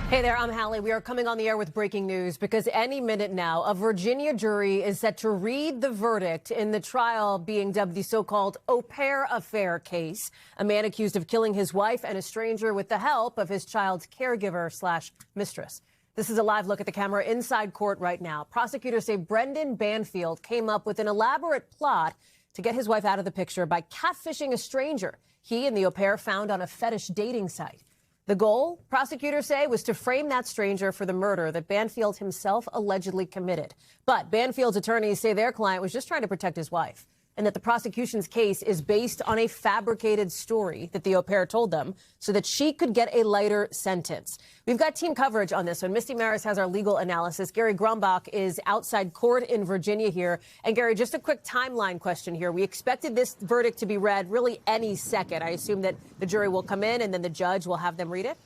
Hey there, I'm Hallie. We are coming on the air with breaking news because any minute now, a Virginia jury is set to read the verdict in the trial being dubbed the so-called au pair affair case. A man accused of killing his wife and a stranger with the help of his child's caregiver/mistress. This is a live look at the camera inside court right now. Prosecutors say Brendan Banfield came up with an elaborate plot to get his wife out of the picture by catfishing a stranger he and the au pair found on a fetish dating site. The goal, prosecutors say, was to frame that stranger for the murder that Banfield himself allegedly committed. But Banfield's attorneys say their client was just trying to protect his wife, and that the prosecution's case is based on a fabricated story that the au pair told them so that she could get a lighter sentence. We've got team coverage on this one. Misty Maris has our legal analysis. Gary Grumbach is outside court in Virginia here. And Gary, just a quick timeline question here. We expected this verdict to be read really any second. I assume that the jury will come in and then the judge will have them read it?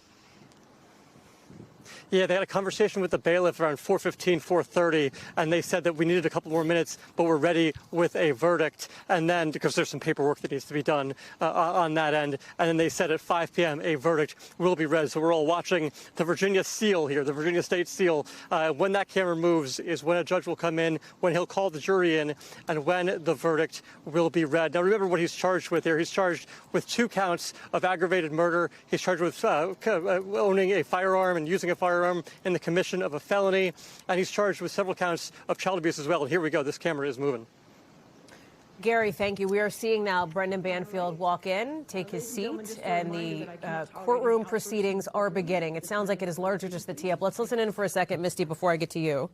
Yeah, they had a conversation with the bailiff around 4:15, 4:30, and they said that we needed a couple more minutes, but we're ready with a verdict. And then, because there's some paperwork that needs to be done on that end, and then they said at 5 p.m. a verdict will be read. So we're all watching the Virginia seal here, the Virginia state seal. When that camera moves is when a judge will come in, when he'll call the jury in, and when the verdict will be read. Now, remember what he's charged with here. He's charged with 2 counts of aggravated murder. He's charged with owning a firearm and using a firearm in the commission of a felony, and he's charged with several counts of child abuse as well. And here we go. This camera is moving. Gary, thank you. We are seeing now Brendan Banfield walk in, take his seat, and the courtroom proceedings are beginning. It sounds like it is largely just the tee-up. Let's listen in for a second, Misty, before I get to you.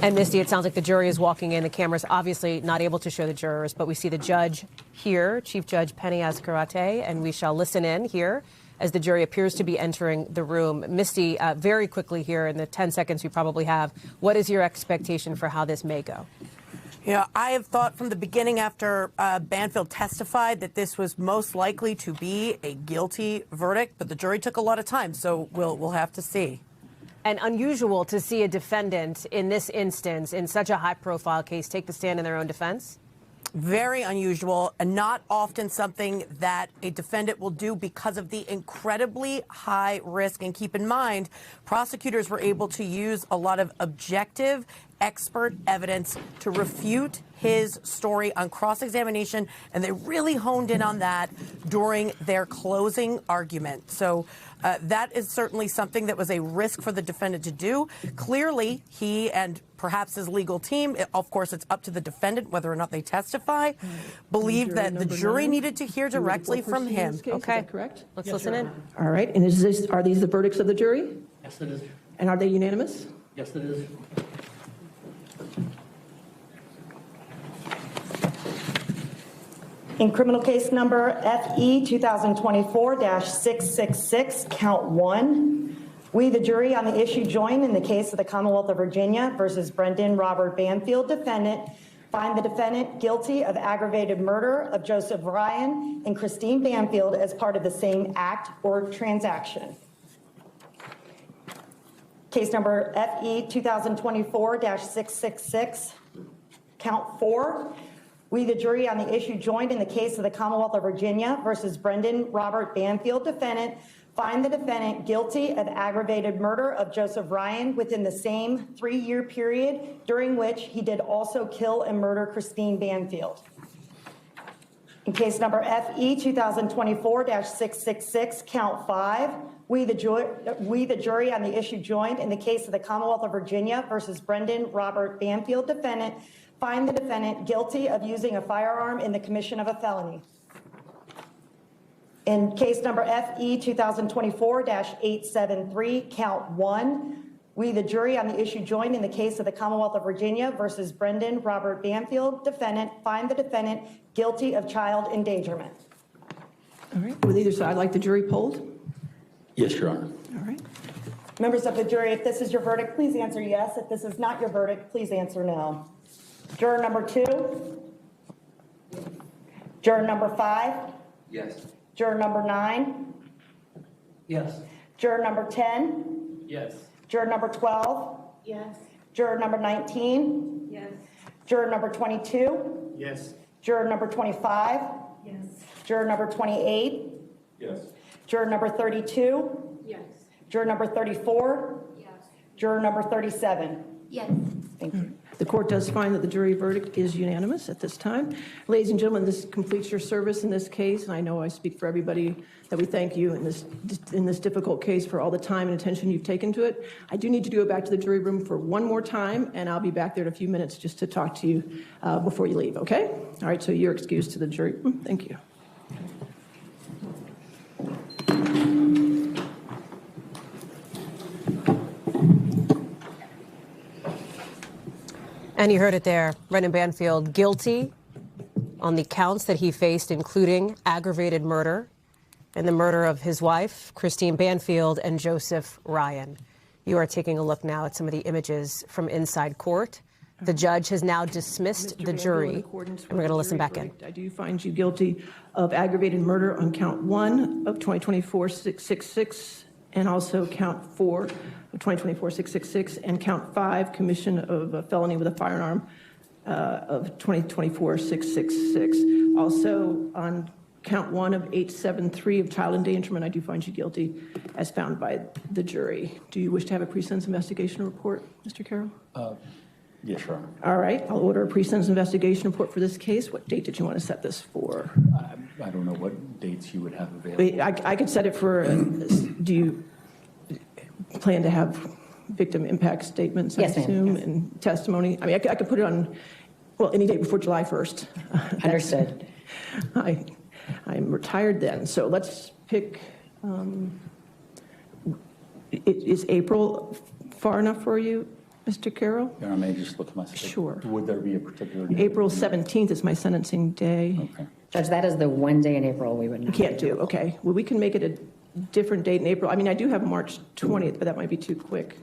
And Misty, it sounds like the jury is walking in. The camera's obviously not able to show the jurors, but we see the judge here, Chief Judge Penny Azcarate, and we shall listen in here as the jury appears to be entering the room. Misty, very quickly here in the 10 seconds you probably have, what is your expectation for how this may go? Yeah, I have thought from the beginning after Banfield testified that this was most likely to be a guilty verdict, but the jury took a lot of time, so we'll have to see. And unusual to see a defendant in this instance, in such a high-profile case, take the stand in their own defense? Very unusual, and not often something that a defendant will do because of the incredibly high risk. And keep in mind, prosecutors were able to use a lot of objective, expert evidence to refute his story on cross-examination, and they really honed in on that during their closing argument. So that is certainly something that was a risk for the defendant to do. Clearly, he and perhaps his legal team, of course, it's up to the defendant whether or not they testify, believed that the jury needed to hear directly from him. Okay, is that correct? Let's listen in. All right, and are these the verdicts of the jury? Yes, it is. And are they unanimous? Yes, it is. In criminal case number FE 2024-666, count 1, we, the jury on the issue, join in the case of the Commonwealth of Virginia versus Brendan Robert Banfield, defendant, find the defendant guilty of aggravated murder of Joseph Ryan and Christine Banfield as part of the same act or transaction. Case number FE 2024-666, count 4. We, the jury on the issue, joined in the case of the Commonwealth of Virginia versus Brendan Robert Banfield, defendant, find the defendant guilty of aggravated murder of Joseph Ryan within the same 3-year period during which he did also kill and murder Christine Banfield. In case number FE 2024-666, count 5, we, the jury on the issue, joined in the case of the Commonwealth of Virginia versus Brendan Robert Banfield, defendant, find the defendant guilty of using a firearm in the commission of a felony. In case number FE 2024-873, count 1, we, the jury on the issue, joined in the case of the Commonwealth of Virginia versus Brendan Robert Banfield, defendant, find the defendant guilty of child endangerment. All right, would either side like the jury polled? Yes, Your Honor. All right. Members of the jury, if this is your verdict, please answer yes. If this is not your verdict, please answer no. Juror number 2. Juror number 5. Yes. Juror number 9. Yes. Juror number 10. Yes. Juror number 12. Yes. Juror number 19? Yes. Juror number 22? Yes. Juror number 25? Yes. Juror number 28? Yes. Juror number 32? Yes. Juror number 34? Yes. Juror number 37? Yes. Thank you. The court does find that the jury verdict is unanimous at this time. Ladies and gentlemen, this completes your service in this case, and I know I speak for everybody that we thank you in this difficult case for all the time and attention you've taken to it. I do need to go back to the jury room for one more time, and I'll be back there in a few minutes just to talk to you before you leave, okay? All right, so you're excused to the jury room. Thank you. And you heard it there, Brendan Banfield guilty on the counts that he faced, including aggravated murder and the murder of his wife, Christine Banfield, and Joseph Ryan. You are taking a look now at some of the images from inside court. The judge has now dismissed the jury, and we're going to listen back in. I do find you guilty of aggravated murder on count 1 of 2024-666, and also count 4 of 2024-666, and count 5, commission of a felony with a firearm of 2024-666. Also on count 1 of 873 of child endangerment, I do find you guilty as found by the jury. Do you wish to have a pre-sentence investigation report, Mr. Carroll? Yes, Your Honor. All right, I'll order a pre-sentence investigation report for this case. What date did you want to set this for? I don't know what dates you would have available. I could set it for, do you plan to have victim impact statements, I Yes, ma'am. assume, Yes. and testimony? I mean, I could put it on, well, any day before July 1st. Understood. I'm retired then, so let's pick, is April far enough for you, Mr. Carroll? Your Honor, may I just look at my schedule? Sure. Would there be a particular date? April 17th is my sentencing day. Okay. Judge, that is the one day in April we would not. Can't do, okay. Well, we can make it a different date in April. I mean, I do have March 20th, but that might be too quick.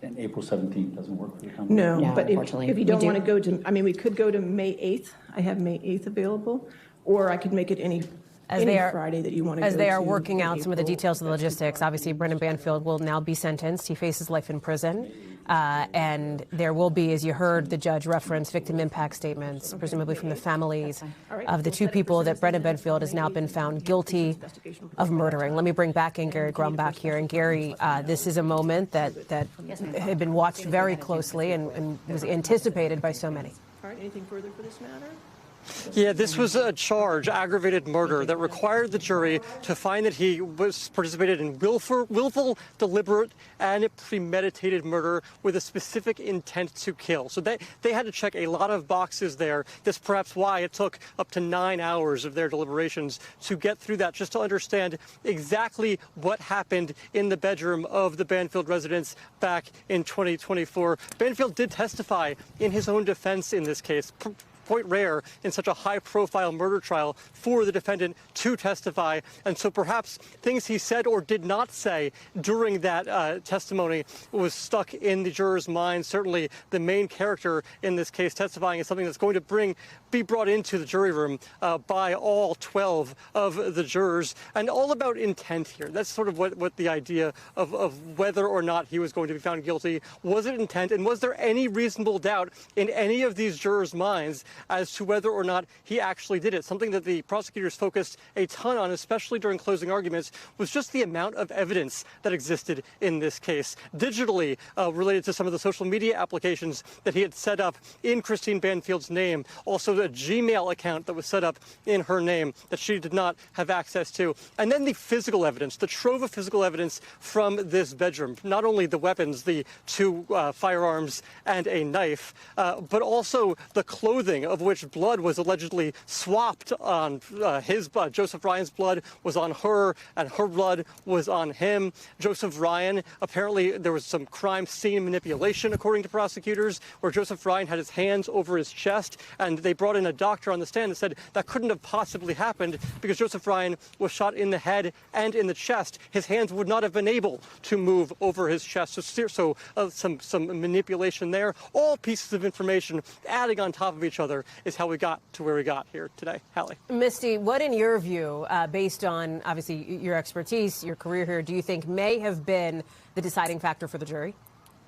And April 17th doesn't work for the company? No, No, but unfortunately, if you we don't do- want to go to, I mean, we could go to May 8th. I have May 8th available, or I could make it any Friday that you want to go to. As they are working out some of the April. details of the logistics, obviously Brendan Banfield will now be sentenced. He faces life in prison. And there will be, as you heard the judge reference, victim impact statements, presumably from the families of the two people that Brendan Banfield has now been found guilty of murdering. Let me bring back in Gary Grumbach here. And Gary, this is a moment that had been watched very closely and was anticipated by so many. All right, anything further for this matter? Yeah, this was a charge, aggravated murder, that required the jury to find that he was participated in willful, deliberate, and premeditated murder with a specific intent to kill. So they had to check a lot of boxes there. That's perhaps why it took up to 9 hours of their deliberations to get through that, just to understand exactly what happened in the bedroom of the Banfield residence back in 2024. Banfield did testify in his own defense in this case. Quite rare in such a high-profile murder trial for the defendant to testify. And so perhaps things he said or did not say during that testimony was stuck in the jurors' minds. Certainly the main character in this case testifying is something that's going to be brought into the jury room by all 12 of the jurors. And all about intent here. That's sort of what the idea of whether or not he was going to be found guilty. Was it intent? And was there any reasonable doubt in any of these jurors' minds as to whether or not he actually did it? Something that the prosecutors focused a ton on, especially during closing arguments, was just the amount of evidence that existed in this case, digitally related to some of the social media applications that he had set up in Christine Banfield's name, also a Gmail account that was set up in her name that she did not have access to, and then the physical evidence, the trove of physical evidence from this bedroom, not only the weapons, the 2 firearms and a knife, but also the clothing, of which blood was allegedly swapped on his blood. Joseph Ryan's blood was on her, and her blood was on him. Joseph Ryan, apparently there was some crime scene manipulation, according to prosecutors, where Joseph Ryan had his hands over his chest, and they brought in a doctor on the stand and said that couldn't have possibly happened because Joseph Ryan was shot in the head and in the chest. His hands would not have been able to move over his chest. So some manipulation there. All pieces of information adding on top of each other together is how we got to where we got here today. Hallie. Misty, what in your view, based on obviously your expertise, your career here, do you think may have been the deciding factor for the jury?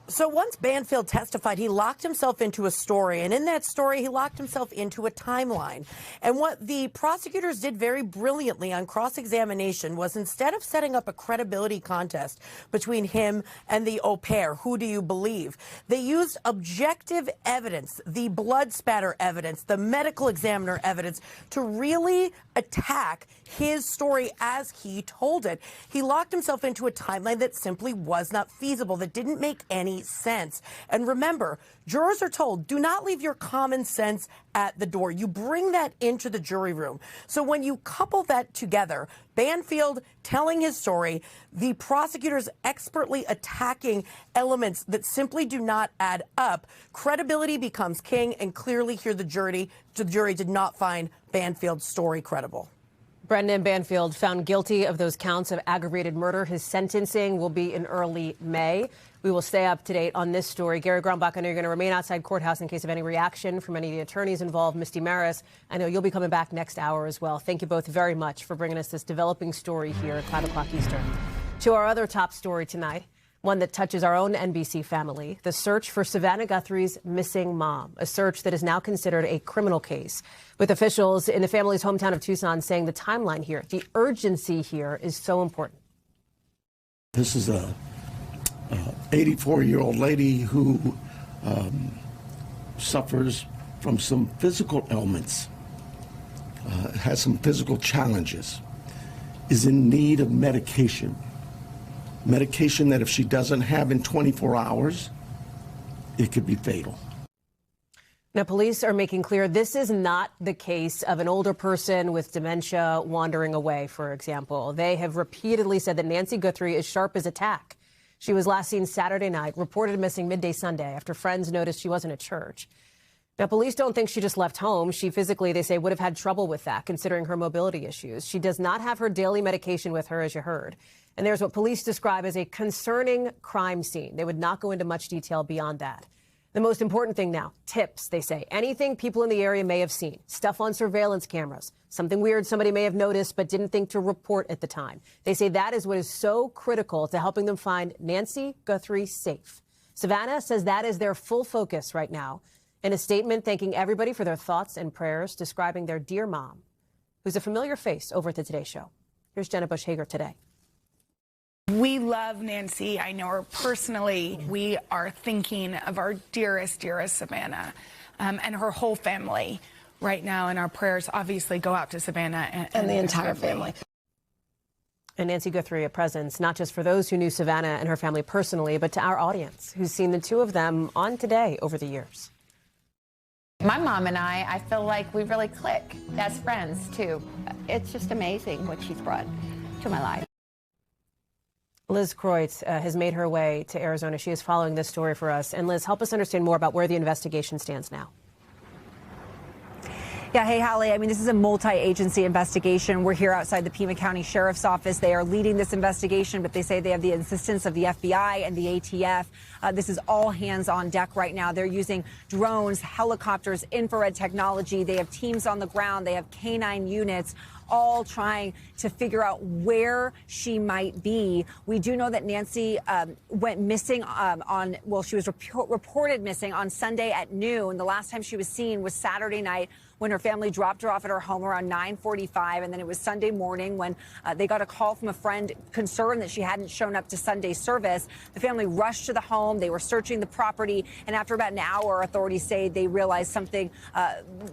So once Banfield testified, he locked himself into a story, and in that story, he locked himself into a timeline. And what the prosecutors did very brilliantly on cross-examination was, instead of setting up a credibility contest between him and the au pair, who do you believe, they used objective evidence, the blood spatter evidence, the medical examiner evidence, to really attack his story as he told it. He locked himself into a timeline that simply was not feasible, that didn't make any sense. And remember, jurors are told, do not leave your common sense at the door. You bring that into the jury room. So when you couple that together, Banfield telling his story, the prosecutors expertly attacking elements that simply do not add up, credibility becomes king, and clearly here the jury did not find Banfield's story credible. Brendan Banfield found guilty of those counts of aggravated murder. His sentencing will be in early May. We will stay up to date on this story. Gary Grumbach, I know you're going to remain outside courthouse in case of any reaction from any of the attorneys involved. Misty Maris, I know you'll be coming back next hour as well. Thank you both very much for bringing us this developing story here at 5 o'clock Eastern. To our other top story tonight, one that touches our own NBC family, the search for Savannah Guthrie's missing mom, a search that is now considered a criminal case, with officials in the family's hometown of Tucson saying the timeline here, the urgency here is so important. This is a 84-year-old lady who suffers from some physical ailments, has some physical challenges, is in need of medication. Medication that if she doesn't have in 24 hours, it could be fatal. Now, police are making clear this is not the case of an older person with dementia wandering away, for example. They have repeatedly said that Nancy Guthrie is sharp as a tack. She was last seen Saturday night, reported missing midday Sunday after friends noticed she wasn't at church. Now, police don't think she just left home. She physically, they say, would have had trouble with that, considering her mobility issues. She does not have her daily medication with her, as you heard. And there's what police describe as a concerning crime scene. They would not go into much detail beyond that. The most important thing now, tips, they say. Anything people in the area may have seen. Stuff on surveillance cameras. Something weird somebody may have noticed but didn't think to report at the time. They say that is what is so critical to helping them find Nancy Guthrie safe. Savannah says that is their full focus right now. In a statement thanking everybody for their thoughts and prayers, describing their dear mom, who's a familiar face over at the Today Show. Here's Jenna Bush Hager today. We love Nancy. I know her personally. We are thinking of our dearest, dearest Savannah and her whole family right now. And our prayers obviously go out to Savannah and the entire family. And Nancy Guthrie, a presence not just for those who knew Savannah and her family personally, but to our audience who's seen the two of them on Today over the years. My mom and I feel like we really click as friends, too. It's just amazing what she's brought to my life. Liz Kreutz has made her way to Arizona. She is following this story for us. And Liz, help us understand more about where the investigation stands now. Yeah, hey, Hallie. I mean, this is a multi-agency investigation. We're here outside the Pima County Sheriff's Office. They are leading this investigation, but they say they have the assistance of the FBI and the ATF. This is all hands on deck right now. They're using drones, helicopters, infrared technology. They have teams on the ground. They have canine units, all trying to figure out where she might be. We do know that Nancy went missing she was reported missing on Sunday at noon. The last time she was seen was Saturday night when her family dropped her off at her home around 9:45, and then it was Sunday morning when they got a call from a friend concerned that she hadn't shown up to Sunday service. The family rushed to the home. They were searching the property, and after about an hour, authorities say they realized something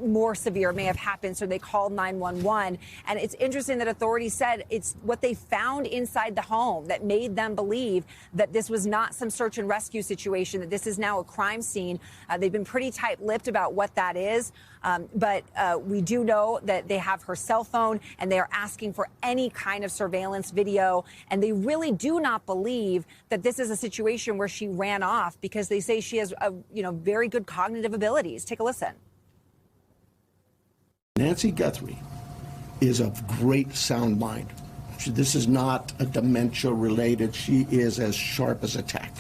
more severe may have happened, so they called 911. And it's interesting that authorities said it's what they found inside the home that made them believe that this was not some search and rescue situation, that this is now a crime scene. They've been pretty tight-lipped about what that is. But we do know that they have her cell phone and they are asking for any kind of surveillance video. And they really do not believe that this is a situation where she ran off, because they say she has, very good cognitive abilities. Take a listen. Nancy Guthrie is of great sound mind. This is not a dementia related. She is as sharp as a tack.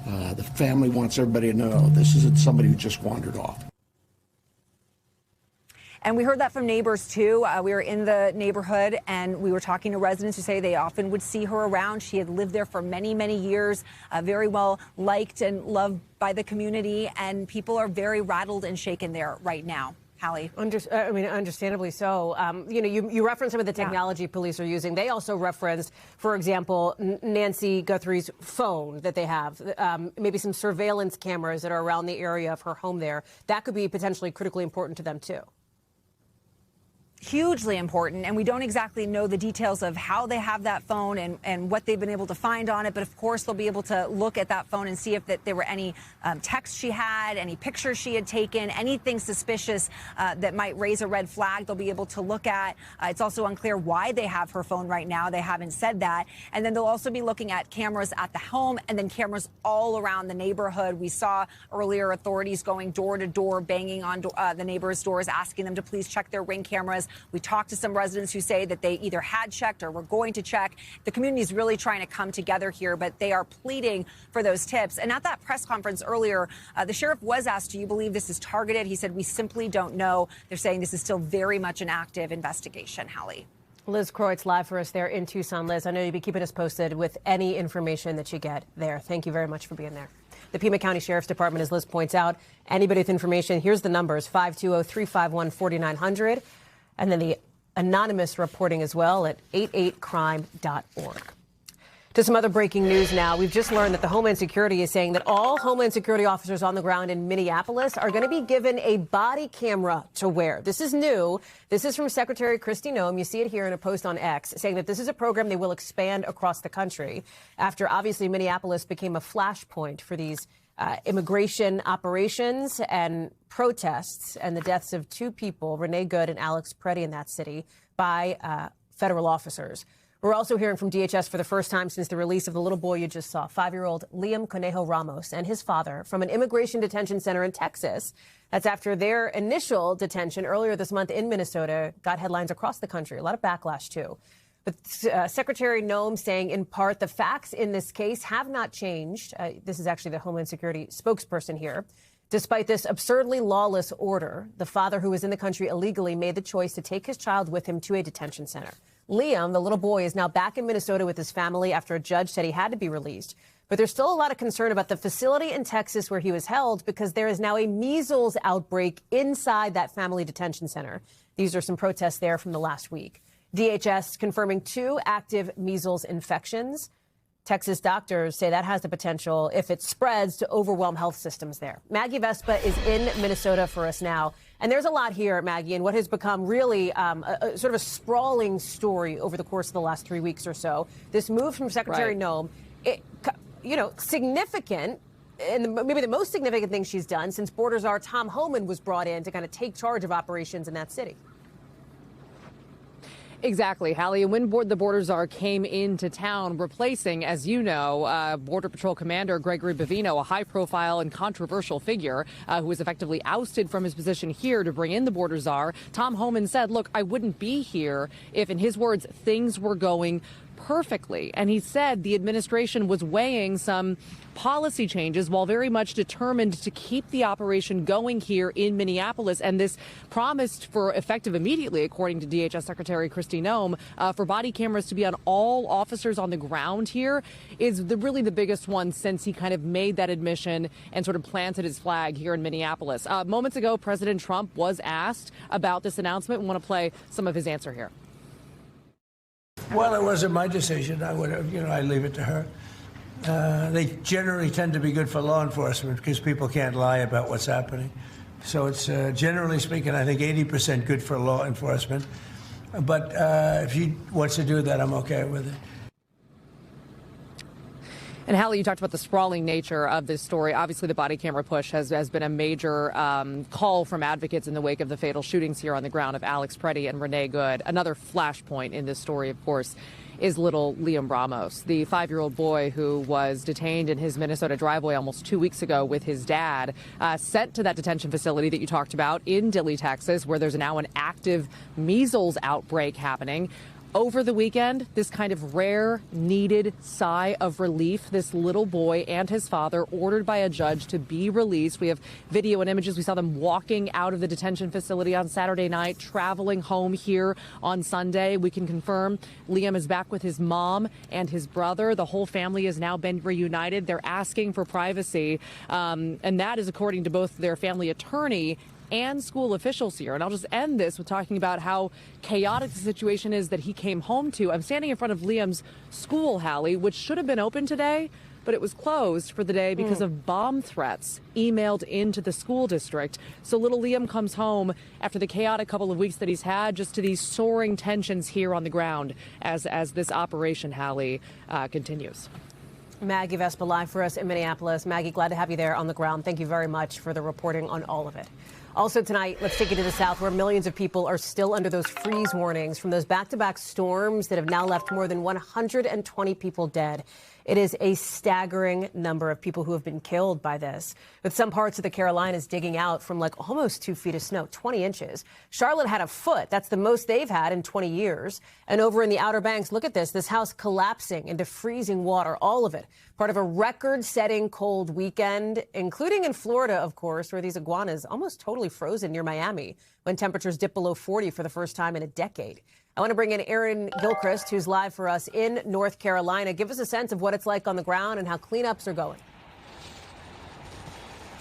The family wants everybody to know this isn't somebody who just wandered off. And we heard that from neighbors, too. We were in the neighborhood, and we were talking to residents who say they often would see her around. She had lived there for many, many years, very well liked and loved by the community, and people are very rattled and shaken there right now. Hallie. Understandably so. You referenced some of the technology police are using. They also referenced, for example, Nancy Guthrie's phone that they have, maybe some surveillance cameras that are around the area of her home there. That could be potentially critically important to them, too. Hugely important, and we don't exactly know the details of how they have that phone and what they've been able to find on it, but of course they'll be able to look at that phone and see if there were any texts she had, any pictures she had taken, anything suspicious that might raise a red flag they'll be able to look at. It's also unclear why they have her phone right now. They haven't said that. And then they'll also be looking at cameras at the home and then cameras all around the neighborhood. We saw earlier authorities going door to door, banging on the neighbors' doors, asking them to please check their Ring cameras. We talked to some residents who say that they either had checked or were going to check. The community is really trying to come together here, but they are pleading for those tips. And at that press conference earlier, the sheriff was asked, do you believe this is targeted? He said, we simply don't know. They're saying this is still very much an active investigation. Hallie. Liz Kreutz live for us there in Tucson. Liz, I know you'll be keeping us posted with any information that you get there. Thank you very much for being there. The Pima County Sheriff's Department, as Liz points out, anybody with information, here's the numbers, 520-351-4900. And then the anonymous reporting as well at 88crime.org. To some other breaking news now. We've just learned that the Homeland Security is saying that all Homeland Security officers on the ground in Minneapolis are going to be given a body camera to wear. This is new. This is from Secretary Noem. You see it here in a post on X saying that this is a program they will expand across the country after obviously Minneapolis became a flashpoint for these immigration operations and protests and the deaths of two people, Renee Good and Alex Preddy, in that city by federal officers. We're also hearing from DHS for the first time since the release of the little boy you just saw, 5-year-old Liam Conejo Ramos and his father from an immigration detention center in Texas. That's after their initial detention earlier this month in Minnesota got headlines across the country. A lot of backlash, too. But Secretary Noem saying, in part, the facts in this case have not changed. This is actually the Homeland Security spokesperson here. Despite this absurdly lawless order, the father who was in the country illegally made the choice to take his child with him to a detention center. Liam, the little boy, is now back in Minnesota with his family after a judge said he had to be released. But there's still a lot of concern about the facility in Texas where he was held because there is now a measles outbreak inside that family detention center. These are some protests there from the last week. DHS confirming 2 active measles infections. Texas doctors say that has the potential, if it spreads, to overwhelm health systems there. Maggie Vespa is in Minnesota for us now. And there's a lot here, Maggie, in what has become really a sort of a sprawling story over the course of the last 3 weeks or so. This move from Secretary Noem, significant, and maybe the most significant thing she's done since Border Czar Tom Homan was brought in to kind of take charge of operations in that city. Exactly, Hallie. And when the Border Czar came into town, replacing, as you know, Border Patrol Commander Gregory Bavino, a high-profile and controversial figure who was effectively ousted from his position here to bring in the Border Czar, Tom Homan said, look, I wouldn't be here if, in his words, things were going perfectly. And he said the administration was weighing some policy changes while very much determined to keep the operation going here in Minneapolis. And this promised for effective immediately, according to DHS Secretary Noem, for body cameras to be on all officers on the ground here is really the biggest one since he kind of made that admission and sort of planted his flag here in Minneapolis. Moments ago, President Trump was asked about this announcement. We want to play some of his answer here. Well, it wasn't my decision. I would have, I leave it to her. They generally tend to be good for law enforcement because people can't lie about what's happening. So it's generally speaking, I think 80% good for law enforcement. But if he wants to do that, I'm okay with it. And Hallie, you talked about the sprawling nature of this story. Obviously, the body camera push has been a major call from advocates in the wake of the fatal shootings here on the ground of Alex Preddy and Renee Good. Another flashpoint in this story, of course, is little Liam Ramos, the 5-year-old boy who was detained in his Minnesota driveway almost 2 weeks ago with his dad, sent to that detention facility that you talked about in Dilley, Texas, where there's now an active measles outbreak happening. Over the weekend, this kind of rare, needed sigh of relief. This little boy and his father ordered by a judge to be released. We have video and images. We saw them walking out of the detention facility on Saturday night, traveling home here on Sunday. We can confirm Liam is back with his mom and his brother. The whole family has now been reunited. They're asking for privacy, and that is according to both their family attorney and school officials here. And I'll just end this with talking about how chaotic the situation is that he came home to. I'm standing in front of Liam's school, Hallie, which should have been open today, but it was closed for the day because of bomb threats emailed into the school district. So little Liam comes home after the chaotic couple of weeks that he's had, just to these soaring tensions here on the ground as this operation, Hallie, continues. Maggie Vespa live for us in Minneapolis. Maggie, glad to have you there on the ground. Thank you very much for the reporting on all of it. Also tonight, let's take you to the south, where millions of people are still under those freeze warnings from those back-to-back storms that have now left more than 120 people dead. It is a staggering number of people who have been killed by this, with some parts of the Carolinas digging out from like almost 2 feet of snow, 20 inches. Charlotte had a foot. That's the most they've had in 20 years. And over in the Outer Banks, look at this house collapsing into freezing water, all of it. Part of a record-setting cold weekend, including in Florida, of course, where these iguanas almost totally frozen near Miami when temperatures dipped below 40 for the first time in a decade. I want to bring in Aaron Gilchrist, who's live for us in North Carolina. Give us a sense of what it's like on the ground and how cleanups are going.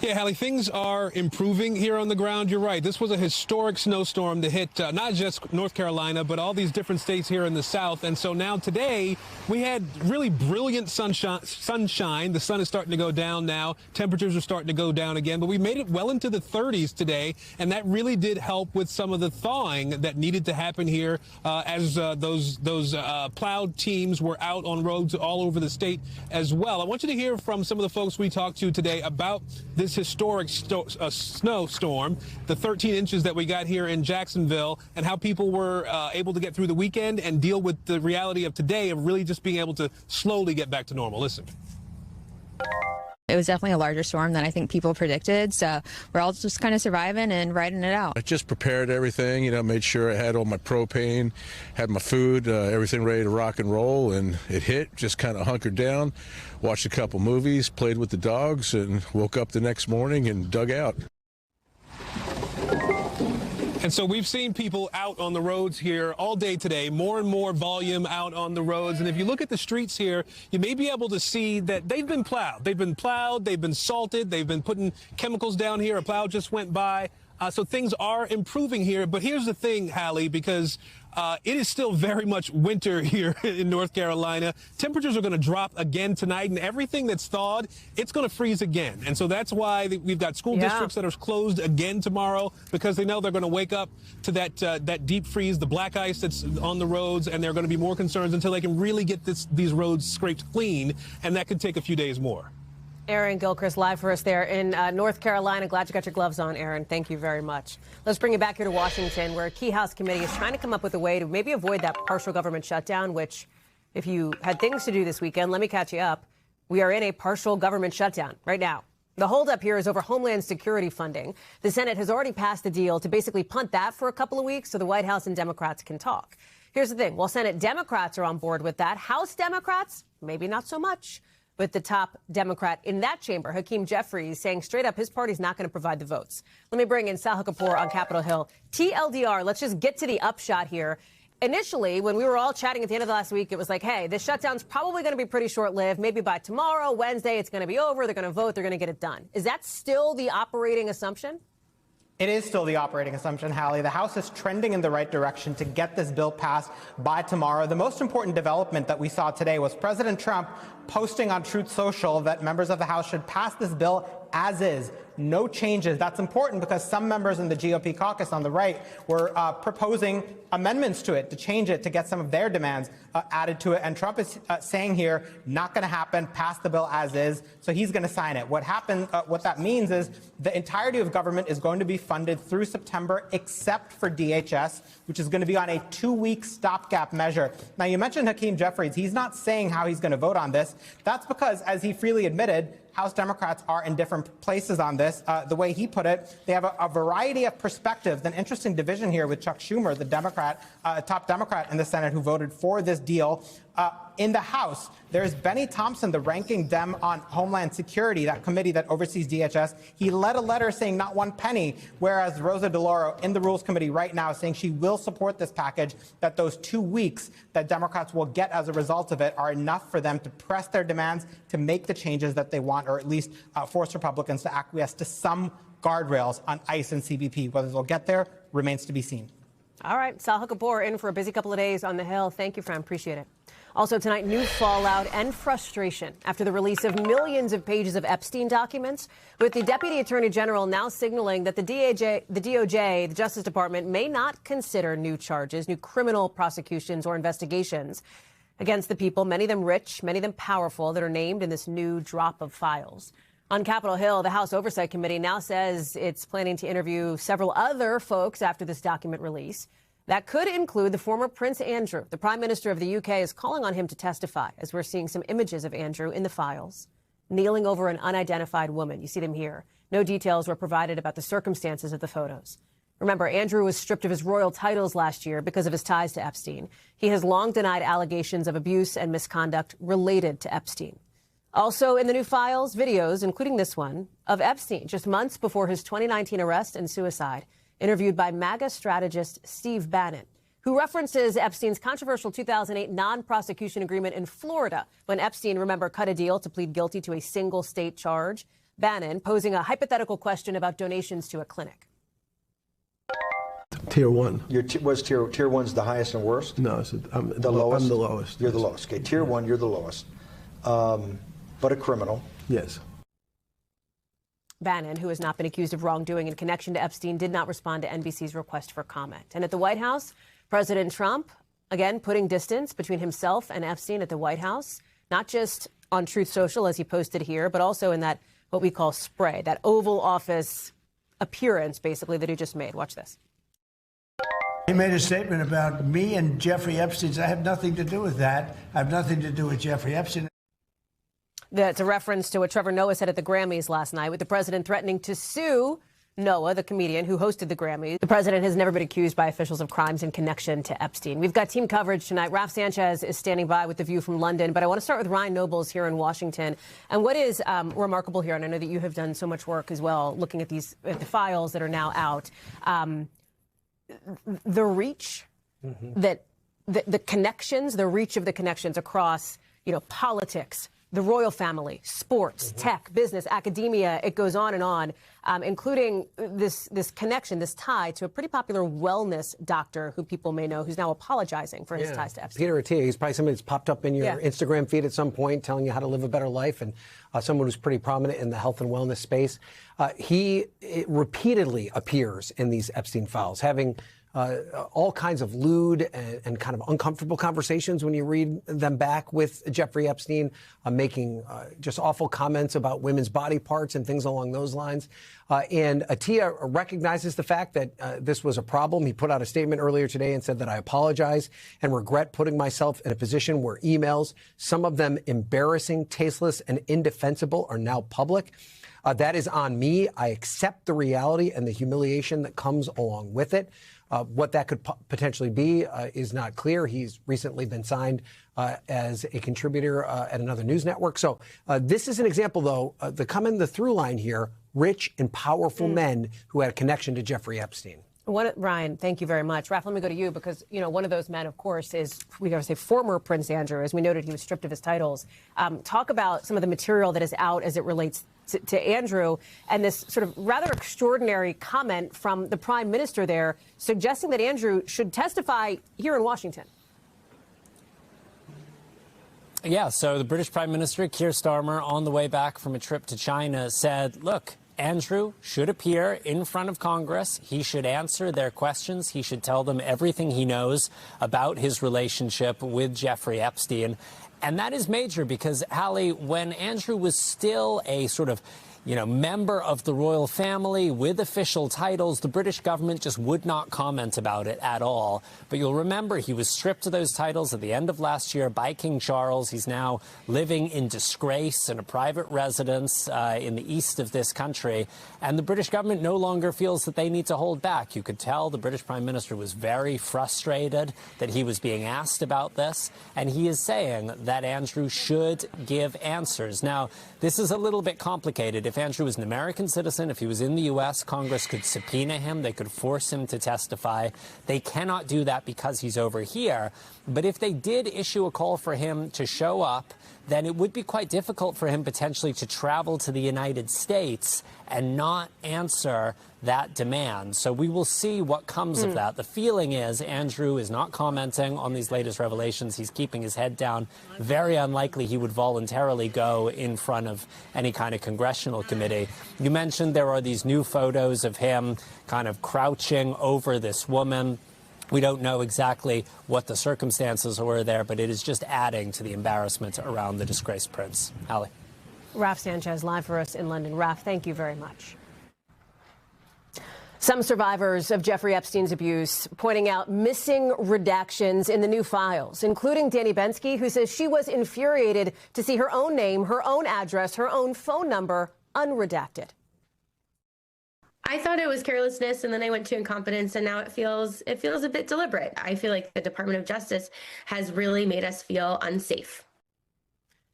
Yeah, Hallie, things are improving here on the ground. You're right. This was a historic snowstorm that hit not just North Carolina, but all these different states here in the south. And so now today we had really brilliant sunshine. The sun is starting to go down now. Temperatures are starting to go down again, but we made it well into the 30s today. And that really did help with some of the thawing that needed to happen here as those plowed teams were out on roads all over the state as well. I want you to hear from some of the folks we talked to today about this historic snowstorm, the 13 inches that we got here in Jacksonville, and how people were able to get through the weekend and deal with the reality of today of really just being able to slowly get back to normal. Listen. It was definitely a larger storm than I think people predicted, so we're all just kind of surviving and riding it out. I just prepared everything, made sure I had all my propane, had my food, everything ready to rock and roll, and it hit, just kind of hunkered down, watched a couple movies, played with the dogs, and woke up the next morning and dug out. And so we've seen people out on the roads here all day today, more and more volume out on the roads. And if you look at the streets here, you may be able to see that they've been plowed. They've been plowed, they've been salted, they've been putting chemicals down here. A plow just went by. So things are improving here. But here's the thing, Hallie, because it is still very much winter here in North Carolina. Temperatures are going to drop again tonight, and everything that's thawed, it's going to freeze again. And so that's why we've got school districts that are closed again tomorrow, because they know they're going to wake up to that deep freeze, the black ice that's on the roads, and there are going to be more concerns until they can really get these roads scraped clean, and that could take a few days more. Aaron Gilchrist live for us there in North Carolina. Glad you got your gloves on, Aaron. Thank you very much. Let's bring you back here to Washington, where a key House committee is trying to come up with a way to maybe avoid that partial government shutdown, which, if you had things to do this weekend, let me catch you up. We are in a partial government shutdown right now. The holdup here is over Homeland Security funding. The Senate has already passed a deal to basically punt that for a couple of weeks so the White House and Democrats can talk. Here's the thing. While Senate Democrats are on board with that, House Democrats, maybe not so much. With the top Democrat in that chamber, Hakeem Jeffries, saying straight up his party's not going to provide the votes. Let me bring in Sahil Kapoor on Capitol Hill. TLDR, let's just get to the upshot here. Initially, when we were all chatting at the end of last week, it was like, hey, this shutdown's probably going to be pretty short-lived. Maybe by tomorrow, Wednesday, it's going to be over. They're going to vote. They're going to get it done. Is that still the operating assumption? It is still the operating assumption, Hallie. The House is trending in the right direction to get this bill passed by tomorrow. The most important development that we saw today was President Trump posting on Truth Social that members of the House should pass this bill as is. No changes. That's important because some members in the GOP caucus on the right were proposing amendments to it, to change it, to get some of their demands added to it. And Trump is saying here, not going to happen, pass the bill as is. So he's going to sign it. What that means is the entirety of government is going to be funded through September, except for DHS, which is going to be on a 2-week stopgap measure. Now, you mentioned Hakeem Jeffries. He's not saying how he's going to vote on this. That's because, as he freely admitted, House Democrats are in different places on this. The way he put it, they have a variety of perspectives. An interesting division here with Chuck Schumer, the Democrat, top Democrat in the Senate who voted for this deal. In the House, there's Benny Thompson, the ranking Dem on Homeland Security, that committee that oversees DHS. He led a letter saying not one penny, whereas Rosa DeLauro in the Rules Committee right now saying she will support this package, that those 2 weeks that Democrats will get as a result of it are enough for them to press their demands to make the changes that they want, or at least force Republicans to acquiesce to some guardrails on ICE and CBP. Whether they'll get there remains to be seen. All right, Sahil Kapoor in for a busy couple of days on the Hill. Thank you, friend. Appreciate it. Also tonight, new fallout and frustration after the release of millions of pages of Epstein documents, with the Deputy Attorney General now signaling that the DOJ, the Justice Department, may not consider new charges, new criminal prosecutions or investigations against the people, many of them rich, many of them powerful, that are named in this new drop of files. On Capitol Hill, the House Oversight Committee now says it's planning to interview several other folks after this document release. That could include the former Prince Andrew. The Prime Minister of the UK is calling on him to testify, as we're seeing some images of Andrew in the files, kneeling over an unidentified woman. You see them here. No details were provided about the circumstances of the photos. Remember, Andrew was stripped of his royal titles last year because of his ties to Epstein. He has long denied allegations of abuse and misconduct related to Epstein. Also in the new files, videos, including this one, of Epstein just months before his 2019 arrest and suicide, interviewed by MAGA strategist Steve Bannon, who references Epstein's controversial 2008 non-prosecution agreement in Florida when Epstein, remember, cut a deal to plead guilty to a single state charge. Bannon posing a hypothetical question about donations to a clinic. Tier 1. Was tier 1's the highest and worst? No, I'm the lowest. I'm the lowest. You're the lowest. Okay, tier 1, you're the lowest. But a criminal. Yes. Bannon, who has not been accused of wrongdoing in connection to Epstein, did not respond to NBC's request for comment. And at the White House, President Trump, again, putting distance between himself and Epstein at the White House, not just on Truth Social, as he posted here, but also in that what we call spray, that Oval Office appearance, basically, that he just made. Watch this. He made a statement about me and Jeffrey Epstein. I have nothing to do with that. I have nothing to do with Jeffrey Epstein. That's a reference to what Trevor Noah said at the Grammys last night, with the president threatening to sue Noah, the comedian who hosted the Grammys. The president has never been accused by officials of crimes in connection to Epstein. We've got team coverage tonight. Ralph Sanchez is standing by with The View from London, but I want to start with Ryan Nobles here in Washington. And what is remarkable here, and I know that you have done so much work as well, looking at the files that are now out, the reach that the connections, the reach of the connections across, politics, the royal family, sports, tech, business, academia, it goes on, including this connection, this tie to a pretty popular wellness doctor who people may know, who's now apologizing for his ties to Epstein. Peter Attia, he's probably somebody that's popped up in your Instagram feed at some point telling you how to live a better life, and someone who's pretty prominent in the health and wellness space. He repeatedly appears in these Epstein files, having all kinds of lewd and kind of uncomfortable conversations when you read them back with Jeffrey Epstein, making just awful comments about women's body parts and things along those lines. And Attia recognizes the fact that this was a problem. He put out a statement earlier today and said that I apologize and regret putting myself in a position where emails, some of them embarrassing, tasteless, and indefensible, are now public. That is on me. I accept the reality and the humiliation that comes along with it. What that could potentially be is not clear. He's recently been signed as a contributor at another news network. So this is an example, though, the through line here, rich and powerful men who had a connection to Jeffrey Epstein. Ryan, thank you very much. Ralph, let me go to you because, one of those men, of course, is, we got to say, former Prince Andrew. As we noted, he was stripped of his titles. Talk about some of the material that is out as it relates to Andrew and this sort of rather extraordinary comment from the Prime Minister there suggesting that Andrew should testify here in Washington. Yeah, so the British Prime Minister, Keir Starmer, on the way back from a trip to China, said, look, Andrew should appear in front of Congress. He should answer their questions. He should tell them everything he knows about his relationship with Jeffrey Epstein. And that is major because, Hallie, when Andrew was still a sort of member of the royal family with official titles. The British government just would not comment about it at all. But you'll remember he was stripped of those titles at the end of last year by King Charles. He's now living in disgrace in a private residence in the east of this country. And the British government no longer feels that they need to hold back. You could tell the British Prime Minister was very frustrated that he was being asked about this. And he is saying that Andrew should give answers. Now, this is a little bit complicated. If Andrew was an American citizen, if he was in the U.S., Congress could subpoena him. They could force him to testify. They cannot do that because he's over here. But if they did issue a call for him to show up, then it would be quite difficult for him potentially to travel to the United States and not answer that demand. So we will see what comes of that. The feeling is Andrew is not commenting on these latest revelations. He's keeping his head down. Very unlikely he would voluntarily go in front of any kind of congressional committee. You mentioned there are these new photos of him kind of crouching over this woman. We don't know exactly what the circumstances were there, but it is just adding to the embarrassment around the disgraced prince. Hallie. Raf Sanchez live for us in London. Raf, thank you very much. Some survivors of Jeffrey Epstein's abuse pointing out missing redactions in the new files, including Danny Bensky, who says she was infuriated to see her own name, her own address, her own phone number unredacted. I thought it was carelessness, and then I went to incompetence, and now it feels a bit deliberate. I feel like the Department of Justice has really made us feel unsafe.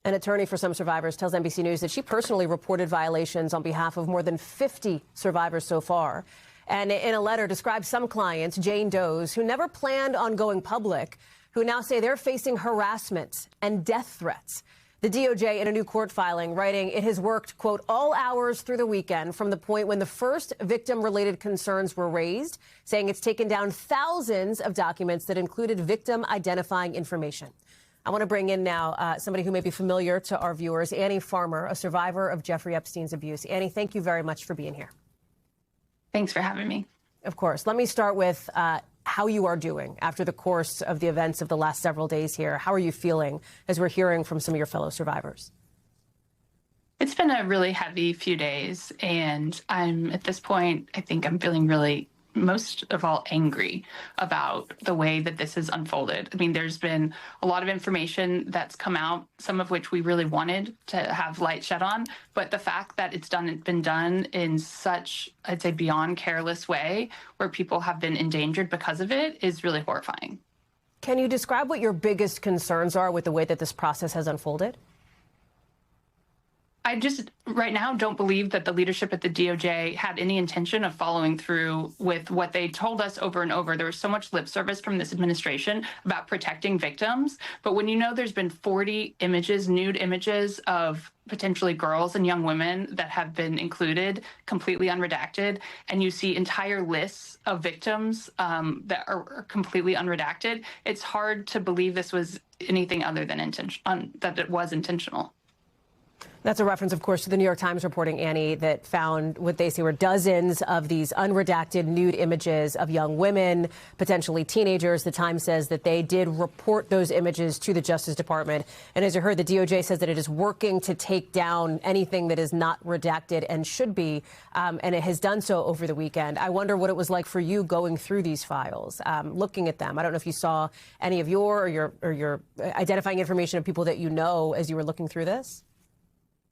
An attorney for some survivors tells NBC News that she personally reported violations on behalf of more than 50 survivors so far. And in a letter describes some clients, Jane Does, who never planned on going public, who now say they're facing harassment and death threats. The DOJ in a new court filing writing it has worked, quote, all hours through the weekend from the point when the first victim-related concerns were raised, saying it's taken down thousands of documents that included victim-identifying information. I want to bring in now somebody who may be familiar to our viewers, Annie Farmer, a survivor of Jeffrey Epstein's abuse. Annie, thank you very much for being here. Thanks for having me. Of course. Let me start with how you are doing after the course of the events of the last several days here. How are you feeling as we're hearing from some of your fellow survivors? It's been a really heavy few days, and I'm at this point, I think I'm feeling really most of all angry about the way that this has unfolded. I mean, there's been a lot of information that's come out, some of which we really wanted to have light shed on, but the fact that it's been done in such, I'd say, beyond careless way, where people have been endangered because of it, is really horrifying. Can you describe what your biggest concerns are with the way that this process has unfolded? I just right now don't believe that the leadership at the DOJ had any intention of following through with what they told us over and over. There was so much lip service from this administration about protecting victims. But when you know there's been 40 images, nude images of potentially girls and young women that have been included, completely unredacted, and you see entire lists of victims that are completely unredacted, it's hard to believe this was anything other than that it was intentional. That's a reference, of course, to the New York Times reporting, Annie, that found what they say were dozens of these unredacted nude images of young women, potentially teenagers. The Times says that they did report those images to the Justice Department. And as you heard, the DOJ says that it is working to take down anything that is not redacted and should be, and it has done so over the weekend. I wonder what it was like for you going through these files, looking at them. I don't know if you saw any of your identifying information of people that you know as you were looking through this.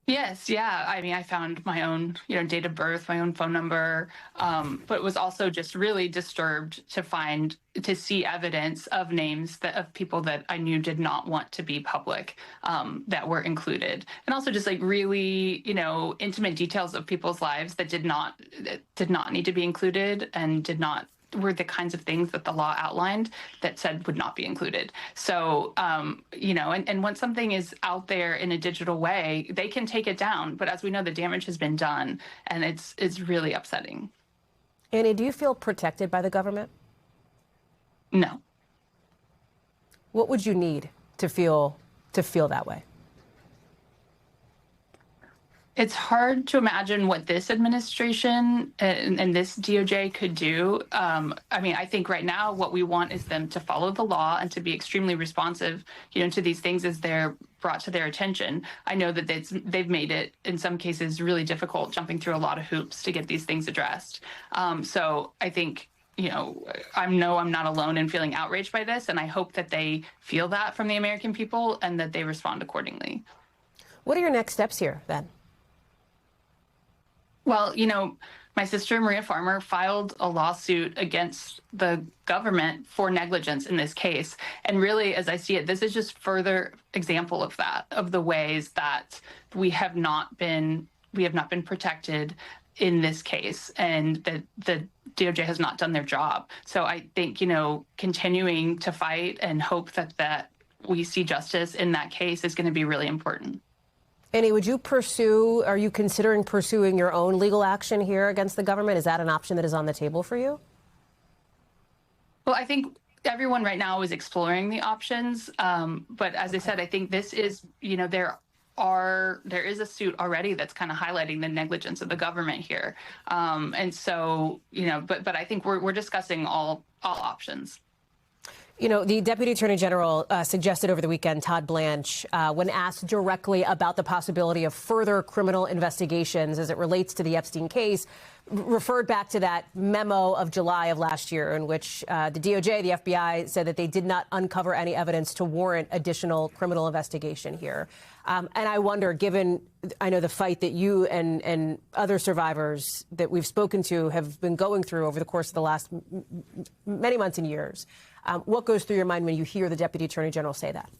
Yes, yeah. I mean, I found my own, date of birth, my own phone number, but was also just really disturbed to see evidence of names of people that I knew did not want to be public that were included, and also just like really, intimate details of people's lives that did not need to be included and were the kinds of things that the law outlined that said would not be included. So, and once something is out there in a digital way, they can take it down. But as we know, the damage has been done, and it's really upsetting. Annie, do you feel protected by the government? No. What would you need to feel that way? It's hard to imagine what this administration and this DOJ could do. I mean, I think right now what we want is them to follow the law and to be extremely responsive, to these things as they're brought to their attention. I know that they've made it, in some cases, really difficult, jumping through a lot of hoops to get these things addressed. So I think, I know I'm not alone in feeling outraged by this, and I hope that they feel that from the American people and that they respond accordingly. What are your next steps here, then? Well, my sister, Maria Farmer, filed a lawsuit against the government for negligence in this case. And really, as I see it, this is just further example of that, of the ways that we have not been protected in this case, and that the DOJ has not done their job. So I think, continuing to fight and hope that we see justice in that case is going to be really important. Annie, are you considering pursuing your own legal action here against the government? Is that an option that is on the table for you? Well, I think everyone right now is exploring the options. But as I said, I think this is, there is a suit already that's kind of highlighting the negligence of the government here. And so, but I think we're discussing all options. The Deputy Attorney General suggested over the weekend, Todd Blanche, when asked directly about the possibility of further criminal investigations as it relates to the Epstein case, referred back to that memo of July of last year in which the DOJ, the FBI, said that they did not uncover any evidence to warrant additional criminal investigation here. And I wonder, given, I know the fight that you and other survivors that we've spoken to have been going through over the course of the last many months and years, what goes through your mind when you hear the Deputy Attorney General say that?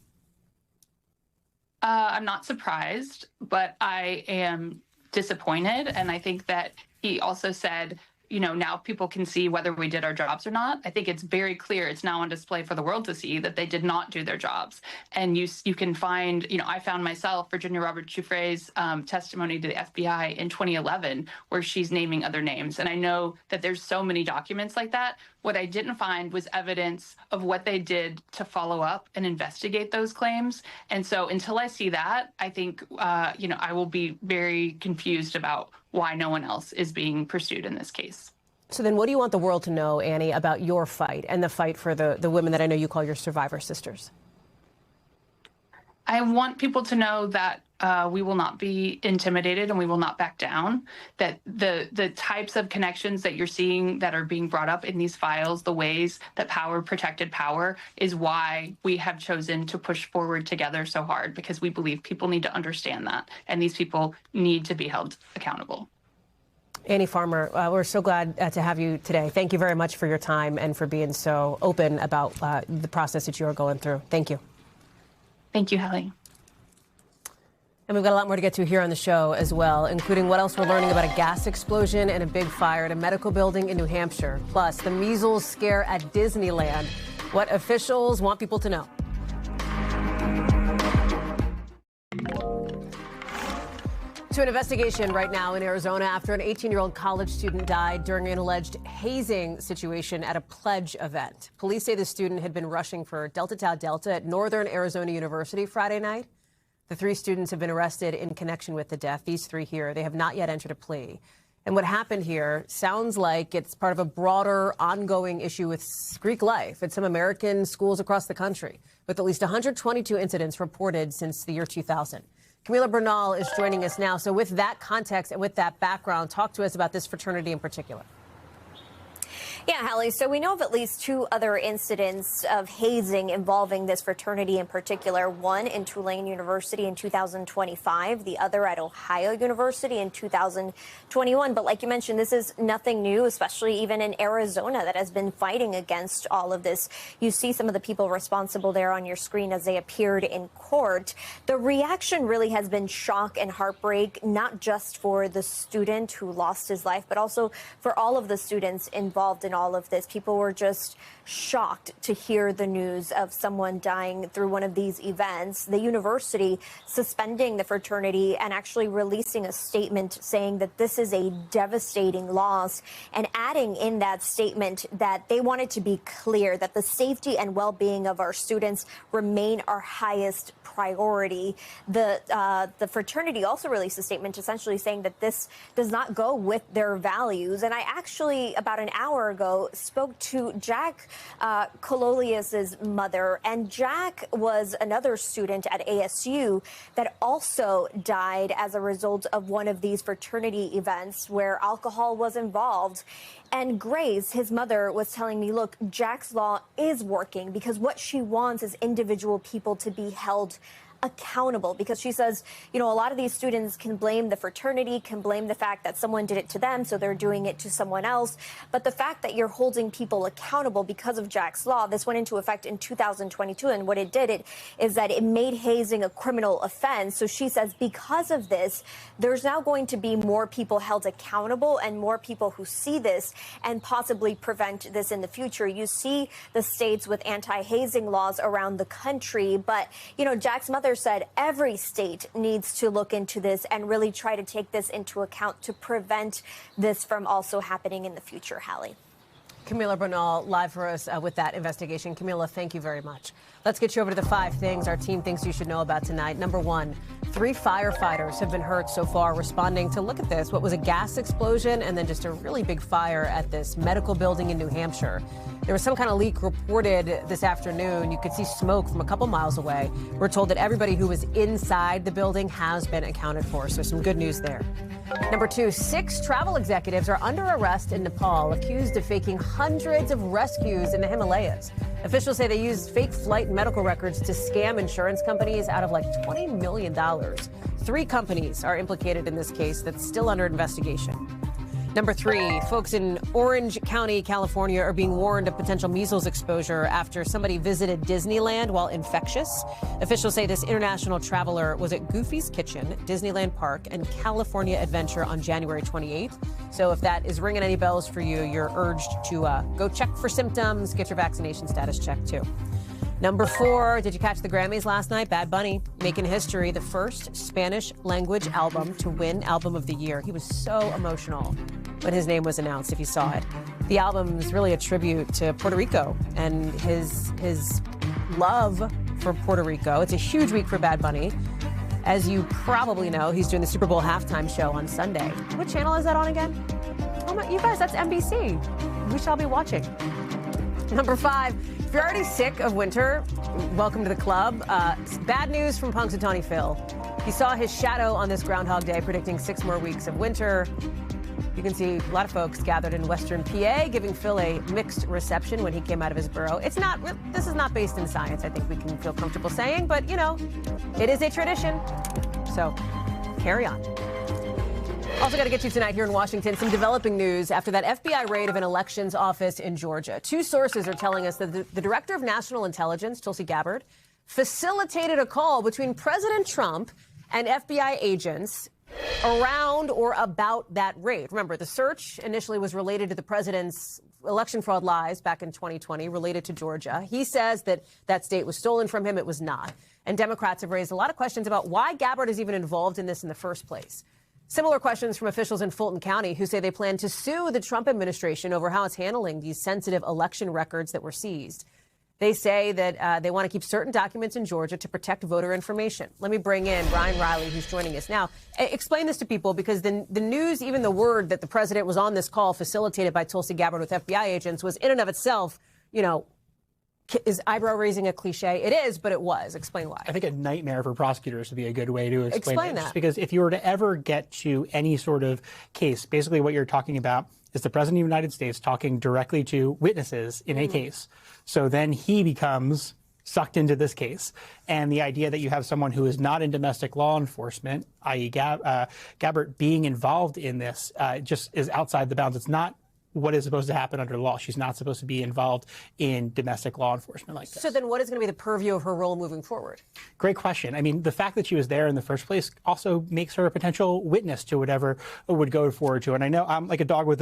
I'm not surprised, but I am disappointed. And I think that he also said, now people can see whether we did our jobs or not. I think it's very clear. It's now on display for the world to see that they did not do their jobs. And you can find, I found myself Virginia Roberts Giuffre's testimony to the FBI in 2011, where she's naming other names. And I know that there's so many documents like that. What I didn't find was evidence of what they did to follow up and investigate those claims. And so until I see that, I think, I will be very confused about why no one else is being pursued in this case. So then what do you want the world to know, Annie, about your fight and the fight for the women that I know you call your survivor sisters? I want people to know that we will not be intimidated and we will not back down, that the types of connections that you're seeing that are being brought up in these files, the ways that power protected power, is why we have chosen to push forward together so hard, because we believe people need to understand that, and these people need to be held accountable. Annie Farmer, we're so glad to have you today. Thank you very much for your time and for being so open about the process that you are going through. Thank you. Thank you, Hallie. And we've got a lot more to get to here on the show as well, including what else we're learning about a gas explosion and a big fire at a medical building in New Hampshire, plus the measles scare at Disneyland, what officials want people to know. To an investigation right now in Arizona after an 18-year-old college student died during an alleged hazing situation at a pledge event. Police say the student had been rushing for Delta Tau Delta at Northern Arizona University Friday night. The 3 students have been arrested in connection with the death. These 3 here, they have not yet entered a plea. And what happened here sounds like it's part of a broader, ongoing issue with Greek life at some American schools across the country, with at least 122 incidents reported since the year 2000. Camila Bernal is joining us now. So with that context and with that background, talk to us about this fraternity in particular. Yeah, Hallie, so we know of at least 2 other incidents of hazing involving this fraternity in particular, one in Tulane University in 2025, the other at Ohio University in 2021. But like you mentioned, this is nothing new, especially even in Arizona that has been fighting against all of this. You see some of the people responsible there on your screen as they appeared in court. The reaction really has been shock and heartbreak, not just for the student who lost his life, but also for all of the students involved in in all of this. People were just shocked to hear the news of someone dying through one of these events. The university suspending the fraternity and actually releasing a statement saying that this is a devastating loss, and adding in that statement that they wanted to be clear that the safety and well-being of our students remain our highest priority. The fraternity also released a statement essentially saying that this does not go with their values. And I actually, about an hour ago, spoke to Jack Kololius's mother, and Jack was another student at ASU that also died as a result of one of these fraternity events where alcohol was involved. And Grace, his mother, was telling me, look, Jack's law is working because what she wants is individual people to be held accountable, because she says, you know, a lot of these students can blame the fraternity, can blame the fact that someone did it to them, so they're doing it to someone else. But the fact that you're holding people accountable because of Jack's law, this went into effect in 2022, and what it did is that it made hazing a criminal offense. So she says because of this, there's now going to be more people held accountable and more people who see this and possibly prevent this in the future. You see the states with anti-hazing laws around the country, but, you know, Jack's mother said every state needs to look into this and really try to take this into account to prevent this from also happening in the future. Hallie. Camila Bernal live for us with that investigation. Camila, thank you very much. Let's get you over to the 5 things our team thinks you should know about tonight. Number 1, 3 firefighters have been hurt so far responding to, look at this, what was a gas explosion and then just a really big fire at this medical building in New Hampshire. There was some kind of leak reported this afternoon. You could see smoke from a couple miles away. We're told that everybody who was inside the building has been accounted for, so some good news there. Number 2, 6 travel executives are under arrest in Nepal, accused of faking hundreds of rescues in the Himalayas. Officials say they used fake flight and medical records to scam insurance companies out of like $20 million. 3 companies are implicated in this case that's still under investigation. Number 3, folks in Orange County, California are being warned of potential measles exposure after somebody visited Disneyland while infectious. Officials say this international traveler was at Goofy's Kitchen, Disneyland Park, and California Adventure on January 28th. So if that is ringing any bells for you, you're urged to go check for symptoms, get your vaccination status checked too. Number 4, did you catch the Grammys last night? Bad Bunny making history, the first Spanish language album to win Album of the Year. He was so emotional when his name was announced, if you saw it. The album is really a tribute to Puerto Rico and his love for Puerto Rico. It's a huge week for Bad Bunny. As you probably know, he's doing the Super Bowl halftime show on Sunday. What channel is that on again? Oh my, you guys, that's NBC. We shall be watching. Number 5. If you're already sick of winter, welcome to the club. Bad news from Punxsutawney Phil. He saw his shadow on this Groundhog Day, predicting 6 more weeks of winter. You can see a lot of folks gathered in Western PA, giving Phil a mixed reception when he came out of his burrow. This is not based in science, I think we can feel comfortable saying, but, you know, it is a tradition. So, carry on. Also got to get you tonight here in Washington some developing news after that FBI raid of an elections office in Georgia. 2 sources are telling us that the Director of National Intelligence, Tulsi Gabbard, facilitated a call between President Trump and FBI agents around or about that raid. Remember, the search initially was related to the president's election fraud lies back in 2020 related to Georgia. He says that that state was stolen from him. It was not. And Democrats have raised a lot of questions about why Gabbard is even involved in this in the first place. Similar questions from officials in Fulton County who say they plan to sue the Trump administration over how it's handling these sensitive election records that were seized. They say that they want to keep certain documents in Georgia to protect voter information. Let me bring in Ryan Riley, who's joining us now. Explain this to people, because the news, even the word that the president was on this call facilitated by Tulsi Gabbard with FBI agents, was in and of itself, you know, is eyebrow raising a cliche? It is, but it was. Explain why. I think a nightmare for prosecutors would be a good way to explain that. Just because if you were to ever get to any sort of case, basically what you're talking about is the President of the United States talking directly to witnesses in a case. So then he becomes sucked into this case. And the idea that you have someone who is not in domestic law enforcement, i.e. Gabbard, being involved in this just is outside the bounds. It's not what is supposed to happen under law. She's not supposed to be involved in domestic law enforcement like this. So then what is going to be the purview of her role moving forward? Great question. I mean, the fact that she was there in the first place also makes her a potential witness to whatever would go forward to. And I know I'm like a dog with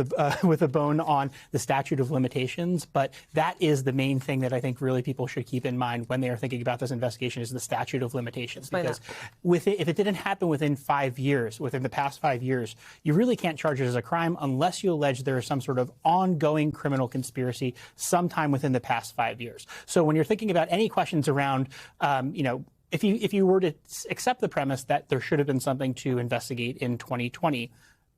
a bone on the statute of limitations, but that is the main thing that I think really people should keep in mind when they are thinking about this investigation is the statute of limitations. Because if it didn't happen within 5 years, within the past 5 years, you really can't charge it as a crime unless you allege there is some sort of ongoing criminal conspiracy sometime within the past 5 years. So when you're thinking about any questions around, if you were to accept the premise that there should have been something to investigate in 2020,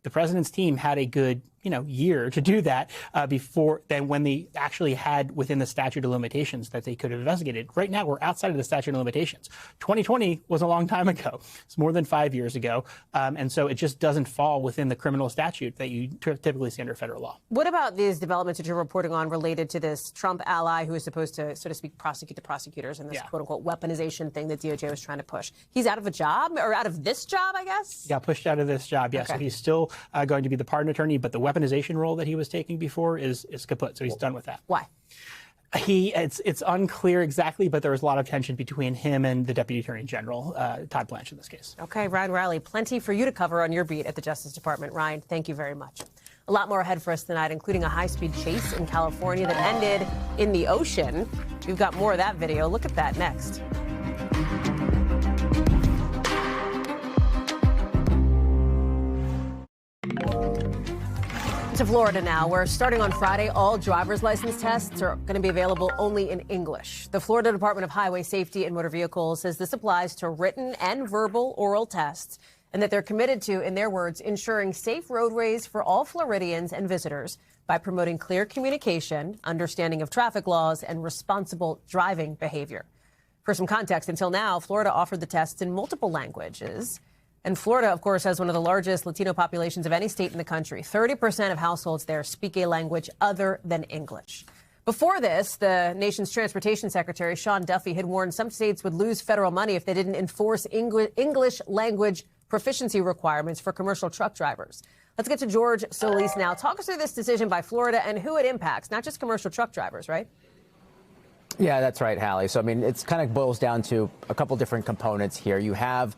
the president's team had a good year to do that before then when they actually had within the statute of limitations that they could have investigated. Right now, we're outside of the statute of limitations. 2020 was a long time ago. It's more than 5 years ago. And so it just doesn't fall within the criminal statute that you typically see under federal law. What about these developments that you're reporting on related to this Trump ally who is supposed to, so to speak, prosecute the prosecutors in this quote unquote weaponization thing that DOJ was trying to push? He's out of a job or out of this job, I guess? He got pushed out of this job, yes. Okay. So he's still going to be the pardon attorney, but the weaponization role that he was taking before is kaput. So he's done with that. Why? It's unclear exactly, but there was a lot of tension between him and the Deputy Attorney General, Todd Blanche, in this case. Okay, Ryan Riley, plenty for you to cover on your beat at the Justice Department. Ryan, thank you very much. A lot more ahead for us tonight, including a high-speed chase in California that ended in the ocean. We've got more of that video. Look at that next. To Florida now, where starting on Friday, all driver's license tests are going to be available only in English. The Florida Department of Highway Safety and Motor Vehicles says this applies to written and verbal oral tests, and that they're committed to, in their words, ensuring safe roadways for all Floridians and visitors by promoting clear communication, understanding of traffic laws, and responsible driving behavior. For some context, until now, Florida offered the tests in multiple languages. And Florida, of course, has one of the largest Latino populations of any state in the country. 30% of households there speak a language other than English. Before this, the nation's transportation secretary, Sean Duffy, had warned some states would lose federal money if they didn't enforce English language proficiency requirements for commercial truck drivers. Let's get to George Solis now. Talk us through this decision by Florida and who it impacts, not just commercial truck drivers, right? Yeah, that's right, Hallie. So, I mean, it's kind of boils down to a couple different components here. You have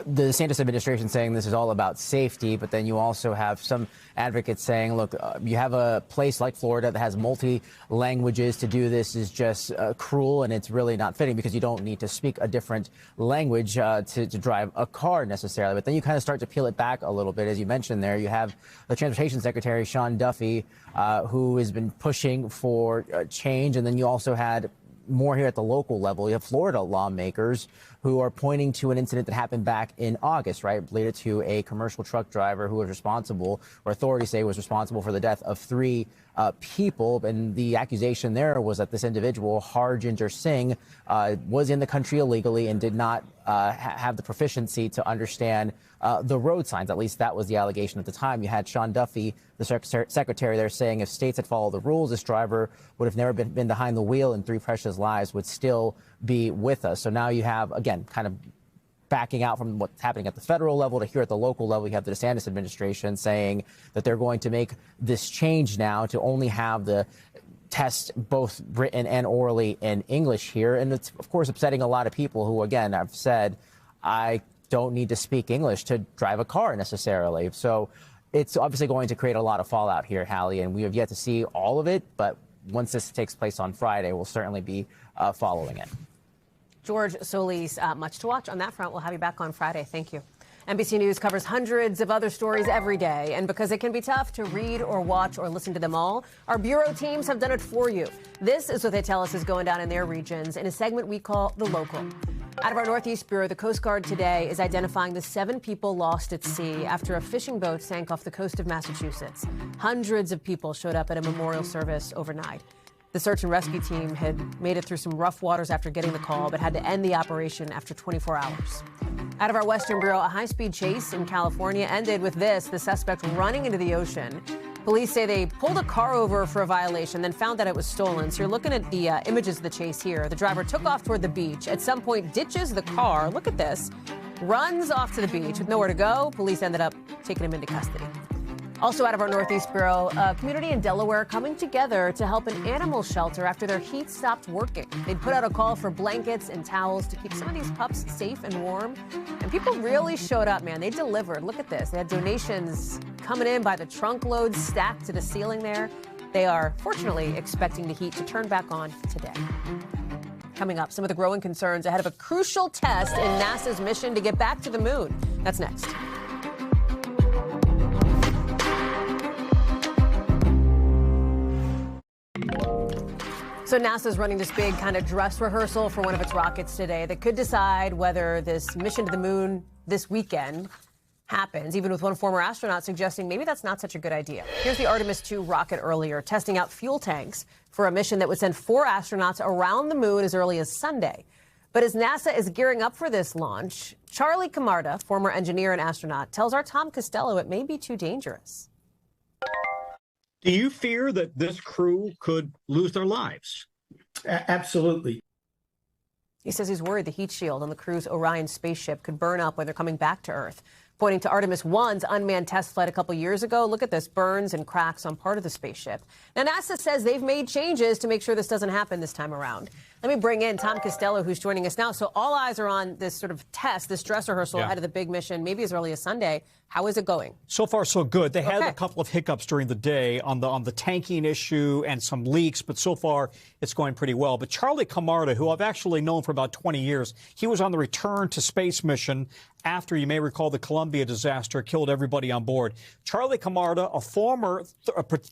the DeSantis administration saying this is all about safety, but then you also have some advocates saying, look, you have a place like Florida that has multi-languages. To do this is just cruel, and it's really not fitting because you don't need to speak a different language to drive a car necessarily. But then you kind of start to peel it back a little bit. As you mentioned there, you have the Transportation Secretary, Sean Duffy, who has been pushing for change, and then you also had more here at the local level. You have Florida lawmakers who are pointing to an incident that happened back in August, right, related to a commercial truck driver who was responsible, or authorities say was responsible for the death of 3 people. And the accusation there was that this individual, Harjinder Singh, was in the country illegally and did not have the proficiency to understand the road signs. At least that was the allegation at the time. You had Sean Duffy, the secretary there, saying if states had followed the rules, this driver would have never been behind the wheel and 3 precious lives would still be with us. So now you have, again, kind of backing out from what's happening at the federal level to here at the local level. You have the DeSantis administration saying that they're going to make this change now to only have the test both written and orally in English here. And it's, of course, upsetting a lot of people who, again, have said, I don't need to speak English to drive a car necessarily. So it's obviously going to create a lot of fallout here, Hallie, and we have yet to see all of it. But once this takes place on Friday, we'll certainly be following it. George Solis, much to watch on that front. We'll have you back on Friday. Thank you. NBC News covers hundreds of other stories every day, and because it can be tough to read or watch or listen to them all, our bureau teams have done it for you. This is what they tell us is going down in their regions in a segment we call The Local. Out of our Northeast Bureau, the Coast Guard today is identifying the 7 people lost at sea after a fishing boat sank off the coast of Massachusetts. Hundreds of people showed up at a memorial service overnight. The search and rescue team had made it through some rough waters after getting the call, but had to end the operation after 24 hours. Out of our Western Bureau, a high-speed chase in California ended with this, the suspect running into the ocean. Police say they pulled a car over for a violation, then found that it was stolen. So you're looking at the images of the chase here. The driver took off toward the beach. At some point, ditches the car. Look at this. Runs off to the beach with nowhere to go. Police ended up taking him into custody. Also out of our Northeast Bureau, a community in Delaware coming together to help an animal shelter after their heat stopped working. They'd put out a call for blankets and towels to keep some of these pups safe and warm. And people really showed up, man. They delivered. Look at this. They had donations coming in by the trunk loads stacked to the ceiling there. They are fortunately expecting the heat to turn back on today. Coming up, some of the growing concerns ahead of a crucial test in NASA's mission to get back to the moon. That's next. So NASA's running this big kind of dress rehearsal for one of its rockets today that could decide whether this mission to the moon this weekend happens, even with one former astronaut suggesting maybe that's not such a good idea. Here's the Artemis 2 rocket earlier, testing out fuel tanks for a mission that would send 4 astronauts around the moon as early as Sunday. But as NASA is gearing up for this launch, Charlie Camarda, former engineer and astronaut, tells our Tom Costello it may be too dangerous. Do you fear that this crew could lose their lives? Absolutely. He says he's worried the heat shield on the crew's Orion spaceship could burn up when they're coming back to Earth. Pointing to Artemis 1's unmanned test flight a couple years ago, look at this, burns and cracks on part of the spaceship. Now, NASA says they've made changes to make sure this doesn't happen this time around. Let me bring in Tom Costello, who's joining us now. So all eyes are on this sort of test, this dress rehearsal ahead of the big mission, maybe as early as Sunday. How is it going? So far, so good. They had a couple of hiccups during the day on the tanking issue and some leaks, but so far it's going pretty well. But Charlie Camarda, who I've actually known for about 20 years, he was on the return to space mission after, you may recall, the Columbia disaster killed everybody on board. Charlie Camarda, a former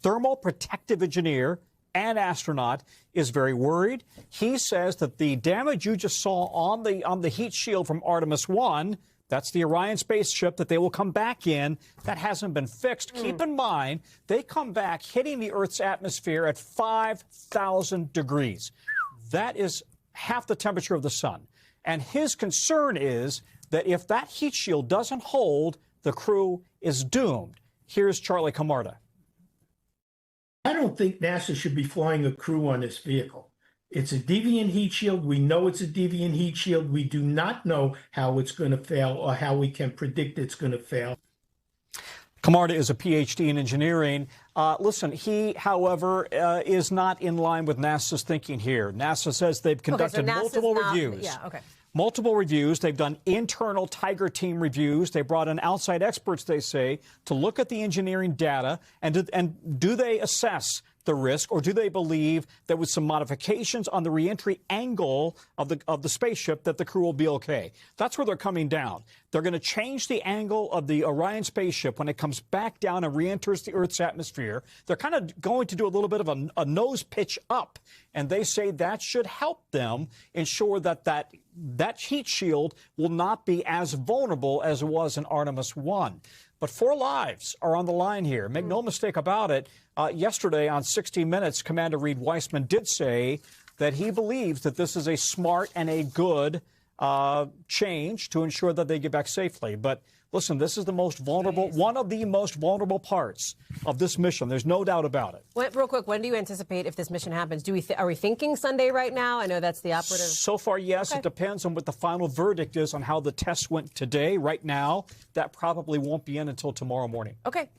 thermal protective engineer and astronaut, is very worried. He says that the damage you just saw on the heat shield from Artemis 1, that's the Orion spaceship that they will come back in, that hasn't been fixed. Keep in mind, they come back hitting the Earth's atmosphere at 5,000 degrees. That is half the temperature of the sun. And his concern is that if that heat shield doesn't hold, the crew is doomed. Here's Charlie Camarda. I don't think NASA should be flying a crew on this vehicle. It's a deviant heat shield. We know it's a deviant heat shield. We do not know how it's going to fail or how we can predict it's going to fail. Camarda is a PhD in engineering. Listen, he, however, is not in line with NASA's thinking here. NASA says they've conducted multiple reviews. Multiple reviews. They've done internal Tiger team reviews. They brought in outside experts, they say, to look at the engineering data. And do they assess the risk, or do they believe that with some modifications on the reentry angle of the spaceship that the crew will be okay? That's where they're coming down. They're going to change the angle of the Orion spaceship when it comes back down and reenters the Earth's atmosphere. They're kind of going to do a little bit of a nose pitch up, and they say that should help them ensure that heat shield will not be as vulnerable as it was in Artemis 1. But 4 lives are on the line here. Make no mistake about it. Yesterday on 60 Minutes, Commander Reed Weissman did say that he believes that this is a smart and a good change to ensure that they get back safely. But listen, this is the most vulnerable, one of the most vulnerable parts of this mission. There's no doubt about it. Real quick, when do you anticipate if this mission happens? Are we thinking Sunday right now? I know that's the operative. So far, yes. It depends on what the final verdict is on how the test went today. Right now, that probably won't be in until tomorrow morning. Okay.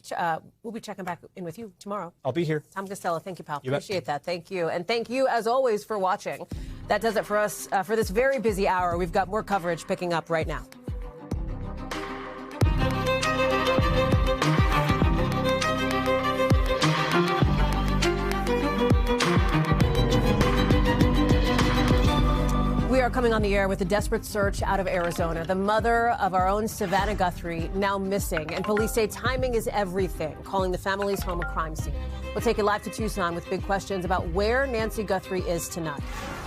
We'll be checking back in with you tomorrow. I'll be here. Tom Costello, thank you, pal. Appreciate that. Thank you. And thank you, as always, for watching. That does it for us for this very busy hour. We've got more coverage picking up right now. We are coming on the air with a desperate search out of Arizona. The mother of our own Savannah Guthrie now missing, and police say timing is everything, calling the family's home a crime scene. We'll take you live to Tucson with big questions about where Nancy Guthrie is tonight.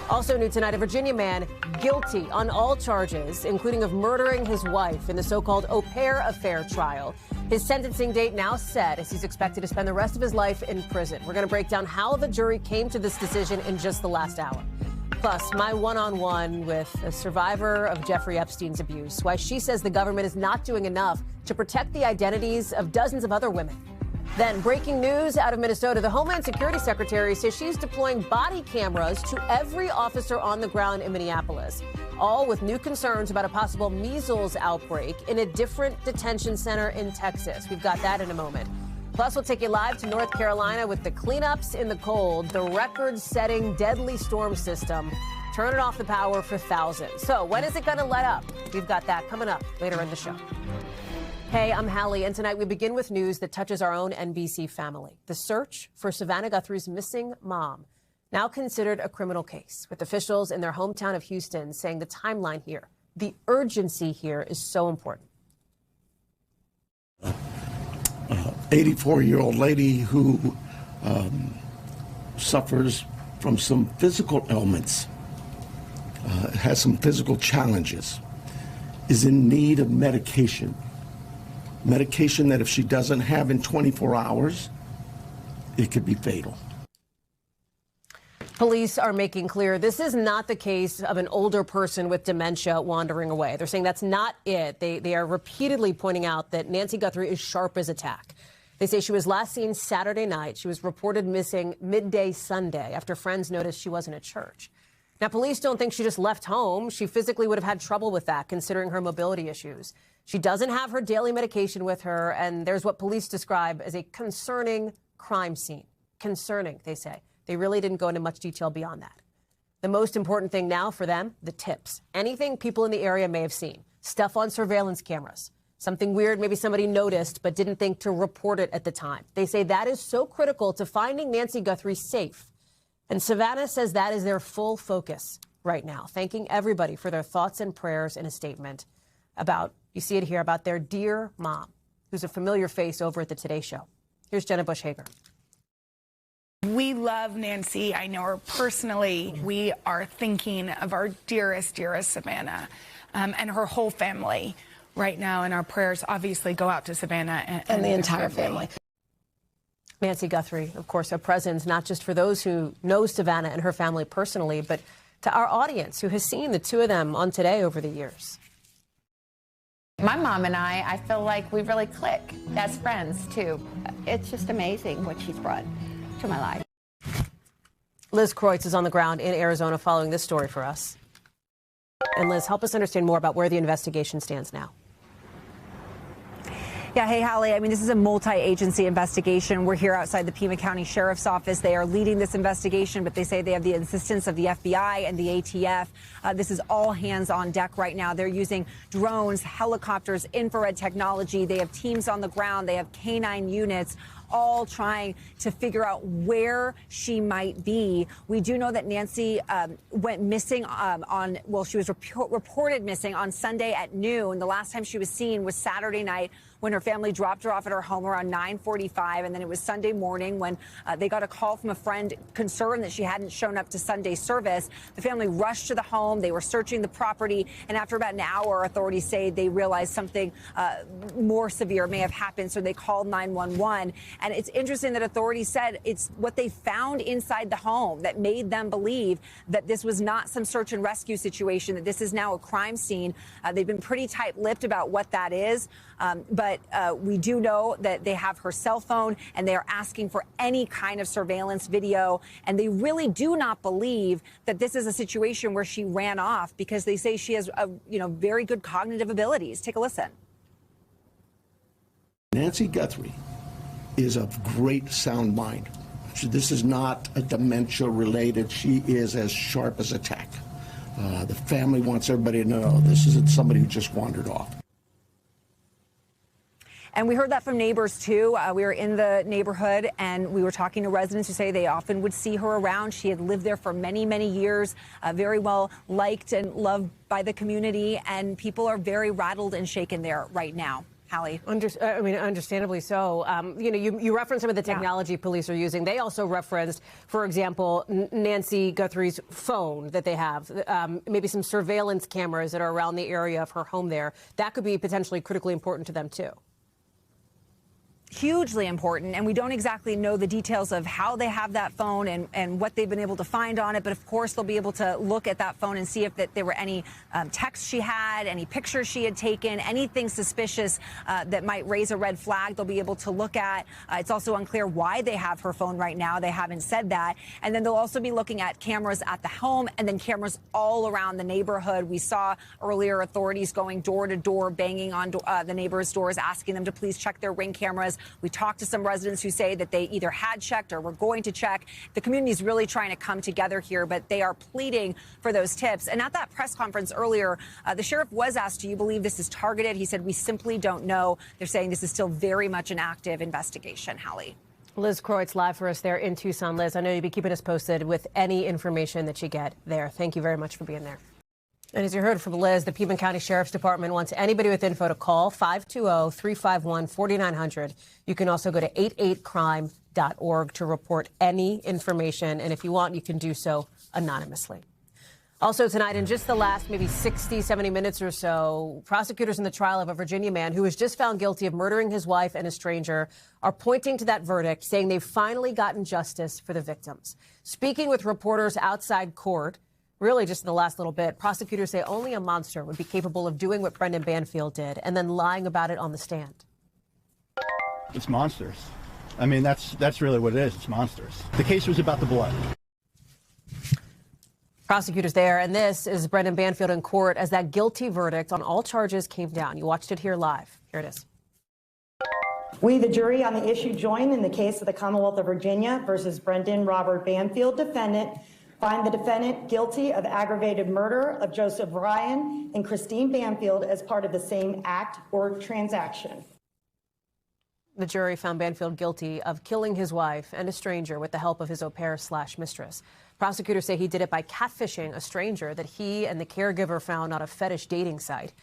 Also new tonight, a Virginia man guilty on all charges, including of murdering his wife in the so-called au pair affair trial. His sentencing date now set as he's expected to spend the rest of his life in prison. We're going to break down how the jury came to this decision in just the last hour. Plus, my one-on-one with a survivor of Jeffrey Epstein's abuse, why she says the government is not doing enough to protect the identities of dozens of other women. Then, breaking news out of Minnesota, the Homeland Security Secretary says she's deploying body cameras to every officer on the ground in Minneapolis, all with new concerns about a possible measles outbreak in a different detention center in Texas. We've got that in a moment. Plus, we'll take you live to North Carolina with the cleanups in the cold, the record-setting deadly storm system turning off the power for thousands. So when is it going to let up? We've got that coming up later in the show. Hey, I'm Hallie, and tonight we begin with news that touches our own NBC family. The search for Savannah Guthrie's missing mom, now considered a criminal case, with officials in their hometown of Houston saying the timeline here, the urgency here is so important. 84-year-old lady who suffers from some physical ailments, has some physical challenges, is in need of medication. Medication that if she doesn't have in 24 hours, it could be fatal. Police are making clear this is not the case of an older person with dementia wandering away. They're saying that's not it. They are repeatedly pointing out that Nancy Guthrie is sharp as a tack. They say she was last seen Saturday night. She was reported missing midday Sunday after friends noticed she wasn't at church. Now, police don't think she just left home. She physically would have had trouble with that, considering her mobility issues. She doesn't have her daily medication with her, and there's what police describe as a concerning crime scene. Concerning, they say. They really didn't go into much detail beyond that. The most important thing now for them, the tips. Anything people in the area may have seen. Stuff on surveillance cameras. Something weird maybe somebody noticed but didn't think to report it at the time. They say that is so critical to finding Nancy Guthrie safe. And Savannah says that is their full focus right now, thanking everybody for their thoughts and prayers in a statement about, you see it here, about their dear mom, who's a familiar face over at the Today Show. Here's Jenna Bush Hager. We love Nancy. I know her personally. We are thinking of our dearest, dearest Savannah and her whole family right now. And our prayers obviously go out to Savannah and the entire family. Nancy Guthrie, of course, a presence not just for those who know Savannah and her family personally, but to our audience who has seen the two of them on Today over the years. My mom and I feel like we really click as friends, too. It's just amazing what she's brought to my life. Liz Kreutz is on the ground in Arizona following this story for us. And Liz, help us understand more about where the investigation stands now. Yeah, hey, Hallie. I mean, this is a multi-agency investigation. We're here outside the Pima County Sheriff's Office. They are leading this investigation, but they say they have the assistance of the FBI and the ATF. This is all hands on deck right now. They're using drones, helicopters, infrared technology. They have teams on the ground. They have canine units, all trying to figure out where she might be. We do know that Nancy went missing she was reported missing on Sunday at noon. The last time she was seen was Saturday night when her family dropped her off at her home around 9:45, and then it was Sunday morning when they got a call from a friend concerned that she hadn't shown up to Sunday service. The family rushed to the home. They were searching the property, and after about an hour, authorities say they realized something more severe may have happened, so they called 911. And it's interesting that authorities said it's what they found inside the home that made them believe that this was not some search and rescue situation, that this is now a crime scene. They've been pretty tight-lipped about what that is. But we do know that they have her cell phone and they are asking for any kind of surveillance video. And they really do not believe that this is a situation where she ran off, because they say she has, very good cognitive abilities. Take a listen. Nancy Guthrie is of great sound mind. This is not a dementia related. She is as sharp as a tack. The family wants everybody to know this isn't somebody who just wandered off. And we heard that from neighbors, too. We were in the neighborhood and we were talking to residents who say they often would see her around. She had lived there for many, many years, very well liked and loved by the community. And people are very rattled and shaken there right now. Hallie. Understandably so. You referenced some of the technology police are using. They also referenced, for example, Nancy Guthrie's phone that they have, maybe some surveillance cameras that are around the area of her home there. That could be potentially critically important to them, too. Hugely important, and we don't exactly know the details of how they have that phone and what they've been able to find on it, but of course they'll be able to look at that phone and see if there were any texts she had, any pictures she had taken, anything suspicious that might raise a red flag they'll be able to look at. It's also unclear why they have her phone right now. They haven't said that. And then they'll also be looking at cameras at the home and then cameras all around the neighborhood. We saw earlier authorities going door to door, banging on the neighbors' doors, asking them to please check their Ring cameras. We talked to some residents who say that they either had checked or were going to check. The community is really trying to come together here, but they are pleading for those tips. And at that press conference earlier, the sheriff was asked, do you believe this is targeted? He said, we simply don't know. They're saying this is still very much an active investigation. Hallie. Liz Kreutz live for us there in Tucson. Liz, I know you'll be keeping us posted with any information that you get there. Thank you very much for being there. And as you heard from Liz, the Pima County Sheriff's Department wants anybody with info to call 520-351-4900. You can also go to 88crime.org to report any information. And if you want, you can do so anonymously. Also tonight, in just the last maybe 60, 70 minutes or so, prosecutors in the trial of a Virginia man who was just found guilty of murdering his wife and a stranger are pointing to that verdict, saying they've finally gotten justice for the victims. Speaking with reporters outside court, really just in the last little bit, prosecutors say only a monster would be capable of doing what Brendan Banfield did and then lying about it on the stand. It's monsters. I mean, that's really what it is. It's monsters. The case was about the blood. Prosecutors there, and this is Brendan Banfield in court as that guilty verdict on all charges came down. You watched it here live. Here it is. We, the jury on the issue, join in the case of the Commonwealth of Virginia versus Brendan Robert Banfield, defendant, find the defendant guilty of aggravated murder of Joseph Ryan and Christine Banfield as part of the same act or transaction. The jury found Banfield guilty of killing his wife and a stranger with the help of his au pair/mistress. Prosecutors say he did it by catfishing a stranger that he and the caregiver found on a fetish dating site.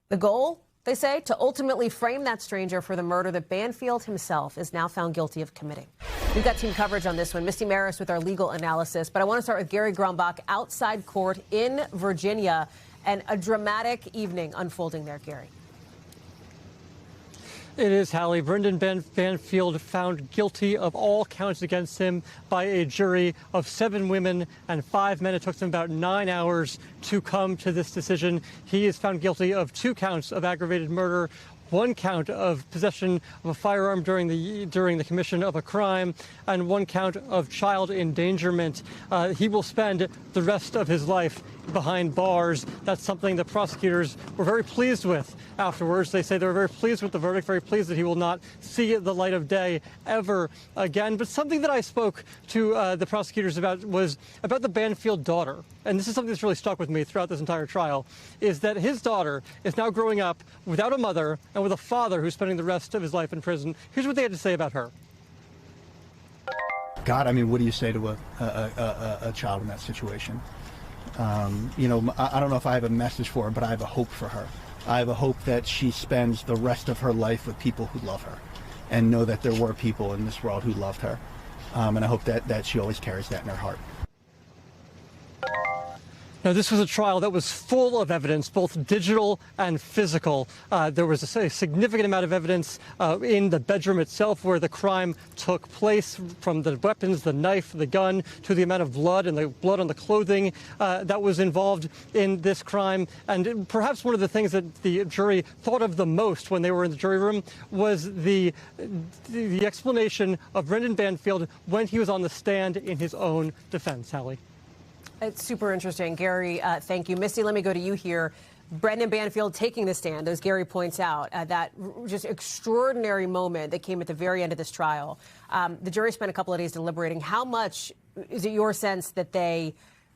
The goal, they say, to ultimately frame that stranger for the murder that Banfield himself is now found guilty of committing. We've got team coverage on this one. Misty Maris with our legal analysis. But I want to start with Gary Grumbach outside court in Virginia, and a dramatic evening unfolding there, Gary. It is, Hallie. Brendan Banfield found guilty of all counts against him by a jury of 7 women and 5 men. It took them about 9 hours to come to this decision. He is found guilty of 2 counts of aggravated murder, 1 count of possession of a firearm during the commission of a crime, and 1 count of child endangerment. He will spend the rest of his life behind bars. That's something the prosecutors were very pleased with afterwards. They say they were very pleased with the verdict, very pleased that he will not see the light of day ever again. But something that I spoke to the prosecutors about was about the Banfield daughter. And this is something that's really stuck with me throughout this entire trial, is that his daughter is now growing up without a mother and with a father who's spending the rest of his life in prison. Here's what they had to say about her. God, I mean, what do you say to a child in that situation? You know, I don't know if I have a message for her, but I have a hope for her. I have a hope that she spends the rest of her life with people who love her and know that there were people in this world who loved her. And I hope that she always carries that in her heart. Now, this was a trial that was full of evidence, both digital and physical. There was a significant amount of evidence in the bedroom itself where the crime took place, from the weapons, the knife, the gun, to the amount of blood and the blood on the clothing that was involved in this crime. And perhaps one of the things that the jury thought of the most when they were in the jury room was the explanation of Brendan Banfield when he was on the stand in his own defense. Hallie. It's super interesting. Gary, thank you. Misty, let me go to you here. Brendan Banfield taking the stand, as Gary points out, that just extraordinary moment that came at the very end of this trial. The jury spent a couple of days deliberating. How much is it your sense that they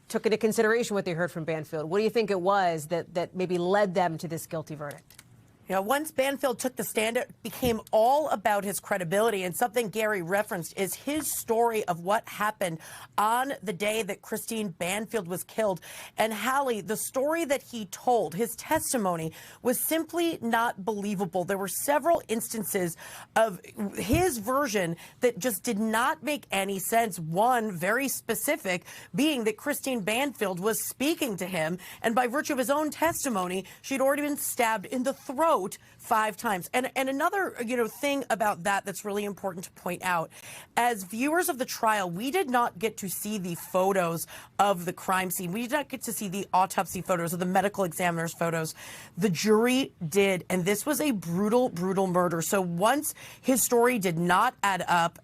took into consideration what they heard from Banfield? What do you think it was that maybe led them to this guilty verdict? You know, once Banfield took the stand, it became all about his credibility. And something Gary referenced is his story of what happened on the day that Christine Banfield was killed. And Hallie, the story that he told, his testimony, was simply not believable. There were several instances of his version that just did not make any sense. One very specific being that Christine Banfield was speaking to him, and by virtue of his own testimony, she'd already been stabbed in the throat 5 times. And another, thing about that's really important to point out. As viewers of the trial, we did not get to see the photos of the crime scene. We did not get to see the autopsy photos or the medical examiner's photos. The jury did, and this was a brutal, brutal murder. So once his story did not add up,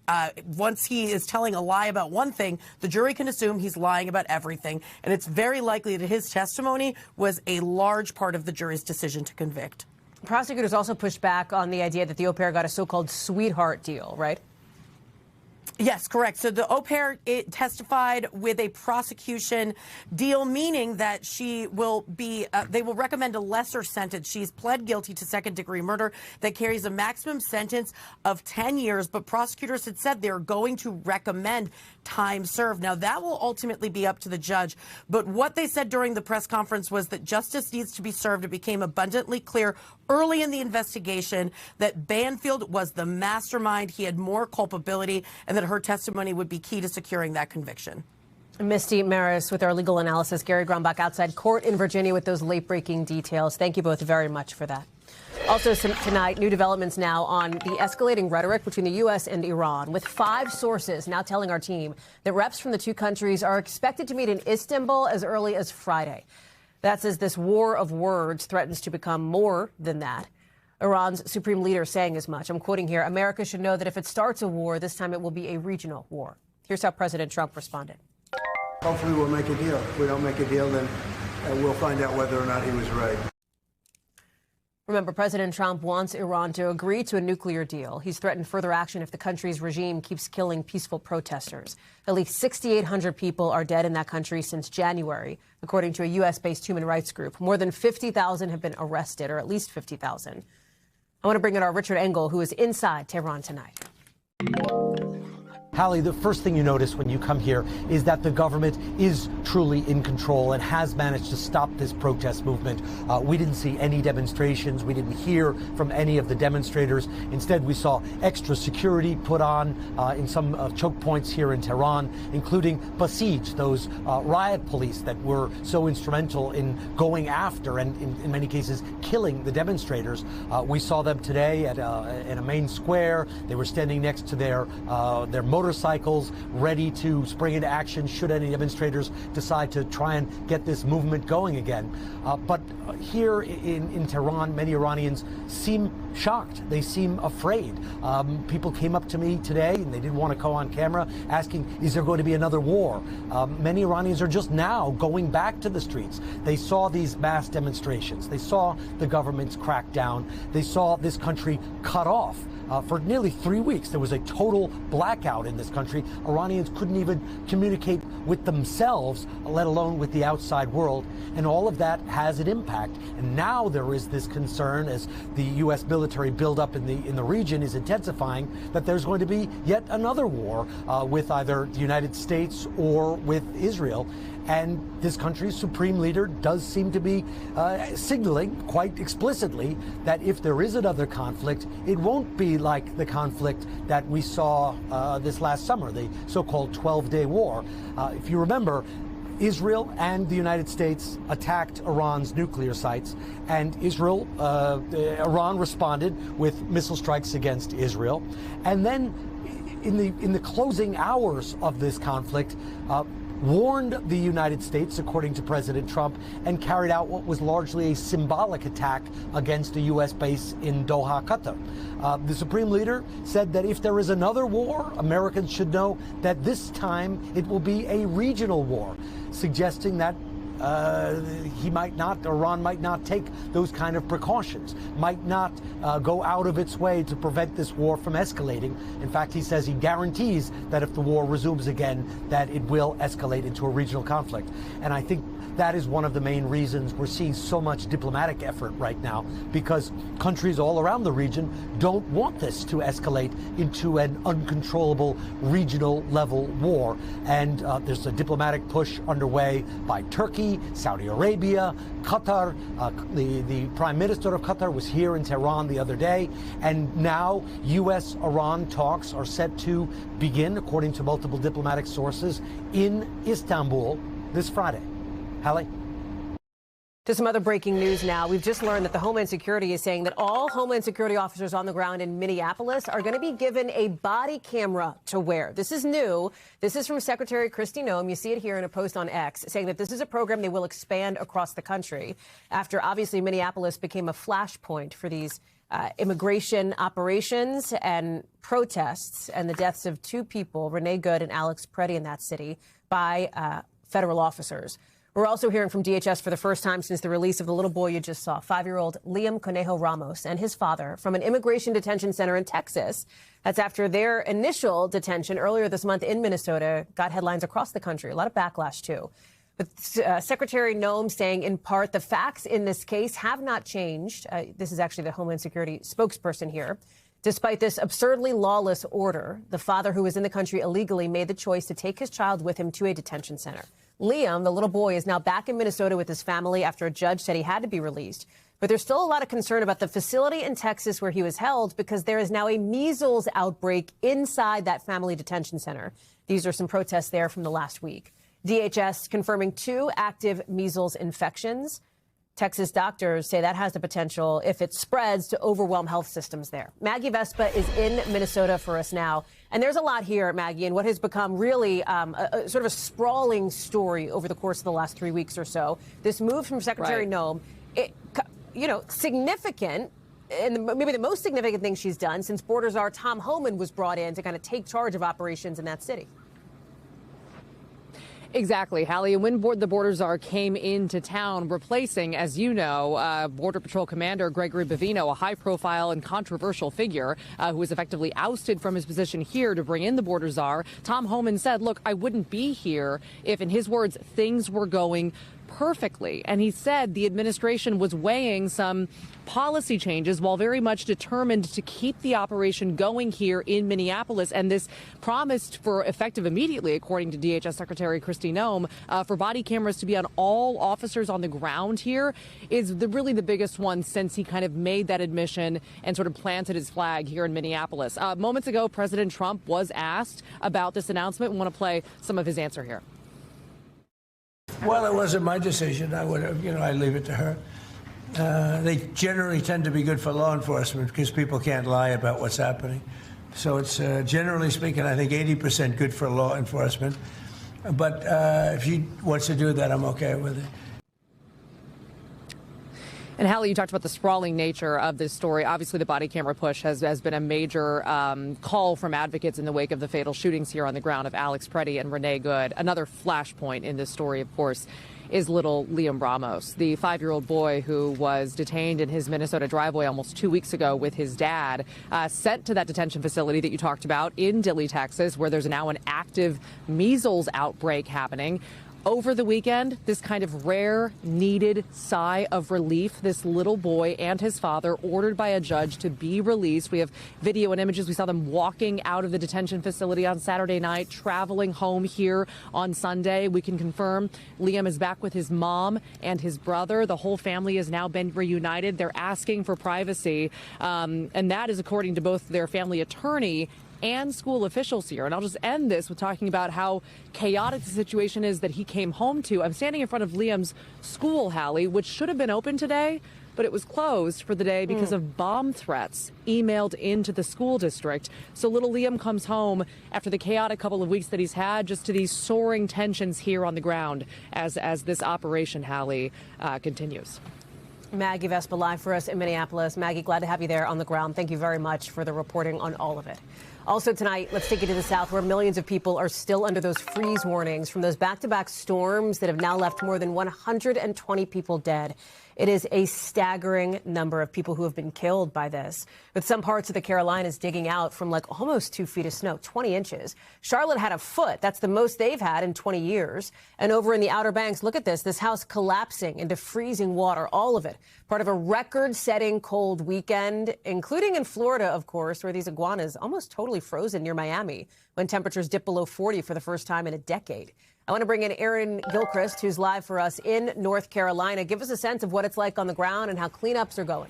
once he is telling a lie about one thing, the jury can assume he's lying about everything. And it's very likely that his testimony was a large part of the jury's decision to convict. Prosecutors also pushed back on the idea that the au pair got a so-called sweetheart deal, right? Yes, correct. So the au pair testified with a prosecution deal, meaning that she will be, they will recommend a lesser sentence. She's pled guilty to second-degree murder that carries a maximum sentence of 10 years, but prosecutors had said they're going to recommend time served. Now, that will ultimately be up to the judge, but what they said during the press conference was that justice needs to be served. It became abundantly clear early in the investigation that Banfield was the mastermind. He had more culpability, and that her testimony would be key to securing that conviction. Misty Maris with our legal analysis. Gary Grumbach outside court in Virginia with those late-breaking details. Thank you both very much for that. Also tonight, new developments now on the escalating rhetoric between the U.S. and Iran, with 5 sources now telling our team that reps from the two countries are expected to meet in Istanbul as early as Friday. That's as this war of words threatens to become more than that. Iran's supreme leader saying as much. I'm quoting here, America should know that if it starts a war, this time it will be a regional war. Here's how President Trump responded. Hopefully we'll make a deal. If we don't make a deal, then we'll find out whether or not he was right. Remember, President Trump wants Iran to agree to a nuclear deal. He's threatened further action if the country's regime keeps killing peaceful protesters. At least 6,800 people are dead in that country since January, according to a U.S.-based human rights group. More than 50,000 have been arrested, or at least 50,000. I want to bring in our Richard Engel, who is inside Tehran tonight. Hallie, the first thing you notice when you come here is that the government is truly in control and has managed to stop this protest movement. We didn't see any demonstrations. We didn't hear from any of the demonstrators. Instead, we saw extra security put on in some choke points here in Tehran, including Basij, those riot police that were so instrumental in going after and, in many cases, killing the demonstrators. We saw them today at in a main square. They were standing next to their motorcycles, ready to spring into action should any demonstrators decide to try and get this movement going again. But here in Tehran, many Iranians seem shocked. They seem afraid. People came up to me today, and they didn't want to go on camera, asking, is there going to be another war? Many Iranians are just now going back to the streets. They saw these mass demonstrations. They saw the government's crackdown. They saw this country cut off. For nearly 3 weeks, there was a total blackout in this country. Iranians couldn't even communicate with themselves, let alone with the outside world. And all of that has an impact. And now there is this concern, as the U.S. military buildup in the region is intensifying, that there's going to be yet another war with either the United States or with Israel. And this country's supreme leader does seem to be signaling quite explicitly that if there is another conflict, it won't be like the conflict that we saw this last summer, the so-called 12-day war. If you remember, Israel and the United States attacked Iran's nuclear sites, and Iran responded with missile strikes against Israel. And then in the closing hours of this conflict, warned the United States, according to President Trump, and carried out what was largely a symbolic attack against a U.S. base in Doha, Qatar. The Supreme Leader said that if there is another war, Americans should know that this time it will be a regional war, suggesting that Iran might not take those kind of precautions, might not go out of its way to prevent this war from escalating. In fact, he says he guarantees that if the war resumes again, that it will escalate into a regional conflict. And I think that is one of the main reasons we're seeing so much diplomatic effort right now, because countries all around the region don't want this to escalate into an uncontrollable regional level war. And there's a diplomatic push underway by Turkey, Saudi Arabia, Qatar. The Prime Minister of Qatar was here in Tehran the other day, and now U.S.-Iran talks are set to begin, according to multiple diplomatic sources, in Istanbul this Friday. Hallie? To some other breaking news now. We've just learned that the Homeland Security is saying that all Homeland Security officers on the ground in Minneapolis are going to be given a body camera to wear. This is new. This is from Secretary Noem. You see it here in a post on X, saying that this is a program they will expand across the country after, obviously, Minneapolis became a flashpoint for these immigration operations and protests and the deaths of 2 people, Renee Good and Alex Preddy, in that city by federal officers. We're also hearing from DHS for the first time since the release of the little boy you just saw, 5-year-old Liam Conejo Ramos and his father from an immigration detention center in Texas. That's after their initial detention earlier this month in Minnesota got headlines across the country. A lot of backlash, too. But Secretary Noem saying, in part, the facts in this case have not changed. This is actually the Homeland Security spokesperson here. Despite this absurdly lawless order, the father who was in the country illegally made the choice to take his child with him to a detention center. Liam, the little boy, is now back in Minnesota with his family after a judge said he had to be released. But there's still a lot of concern about the facility in Texas where he was held because there is now a measles outbreak inside that family detention center. These are some protests there from the last week. DHS confirming 2 active measles infections. Texas doctors say that has the potential, if it spreads, to overwhelm health systems there. Maggie Vespa is in Minnesota for us now. And there's a lot here, Maggie, and what has become really a sort of a sprawling story over the course of the last 3 weeks or so. This move from Secretary Noem, significant, and maybe the most significant thing she's done since border czar Tom Homan was brought in to kind of take charge of operations in that city. Exactly, Hallie. And when the border czar came into town, replacing, as you know, Border Patrol Commander Gregory Bavino, a high-profile and controversial figure who was effectively ousted from his position here to bring in the border czar, Tom Homan said, look, I wouldn't be here if, in his words, things were going perfectly. And he said the administration was weighing some policy changes while very much determined to keep the operation going here in Minneapolis. And this promised for effective immediately, according to DHS Secretary Noem, for body cameras to be on all officers on the ground here is really the biggest one since he kind of made that admission and sort of planted his flag here in Minneapolis. Moments ago, President Trump was asked about this announcement. We want to play some of his answer here. Well, it wasn't my decision. I would have, I leave it to her. They generally tend to be good for law enforcement because people can't lie about what's happening. So it's, generally speaking, I think 80% good for law enforcement. But if she wants to do that, I'm okay with it. And Hallie, you talked about the sprawling nature of this story. Obviously, the body camera push has been a major call from advocates in the wake of the fatal shootings here on the ground of Alex Preddy and Renee Good. Another flashpoint in this story, of course, is little Liam Ramos, the 5-year-old boy who was detained in his Minnesota driveway almost 2 weeks ago with his dad, sent to that detention facility that you talked about in Dilley, Texas, where there's now an active measles outbreak happening. Over the weekend, this kind of rare, needed sigh of relief. This little boy and his father ordered by a judge to be released. We have video and images. We saw them walking out of the detention facility on Saturday night, traveling home here on Sunday. We can confirm Liam is back with his mom and his brother. The whole family has now been reunited. They're asking for privacy, and that is according to both their family attorney and school officials here. And I'll just end this with talking about how chaotic the situation is that he came home to. I'm standing in front of Liam's school, Hallie, which should have been open today, but it was closed for the day because of bomb threats emailed into the school district. So little Liam comes home after the chaotic couple of weeks that he's had, just to these soaring tensions here on the ground as this operation, Hallie, continues. Maggie Vespa live for us in Minneapolis. Maggie, glad to have you there on the ground. Thank you very much for the reporting on all of it. Also tonight, let's take you to the south where millions of people are still under those freeze warnings from those back-to-back storms that have now left more than 120 people dead. It is a staggering number of people who have been killed by this, with some parts of the Carolinas digging out from like almost 2 feet of snow, 20 inches. Charlotte had a foot. That's the most they've had in 20 years. And over in the Outer Banks, look at this house collapsing into freezing water, all of it. Part of a record-setting cold weekend, including in Florida, of course, where these iguanas almost totally frozen near Miami when temperatures dipped below 40 for the first time in a decade. I want to bring in Aaron Gilchrist, who's live for us in North Carolina. Give us a sense of what it's like on the ground and how cleanups are going.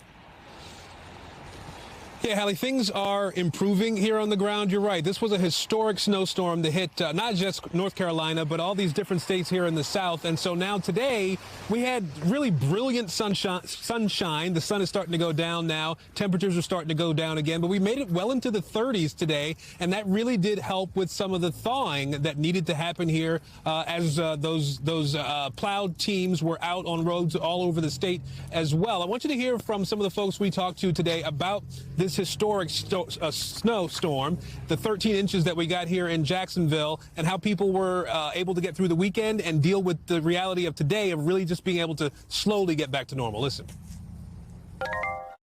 Yeah, Hallie, things are improving here on the ground. You're right. This was a historic snowstorm that hit not just North Carolina, but all these different states here in the south. And so now today we had really brilliant sunshine. The sun is starting to go down now. Temperatures are starting to go down again, but we made it well into the 30s today. And that really did help with some of the thawing that needed to happen here as those plowed teams were out on roads all over the state as well. I want you to hear from some of the folks we talked to today about this this historic snowstorm, the 13 inches that we got here in Jacksonville, and how people were able to get through the weekend and deal with the reality of today of really just being able to slowly get back to normal. Listen.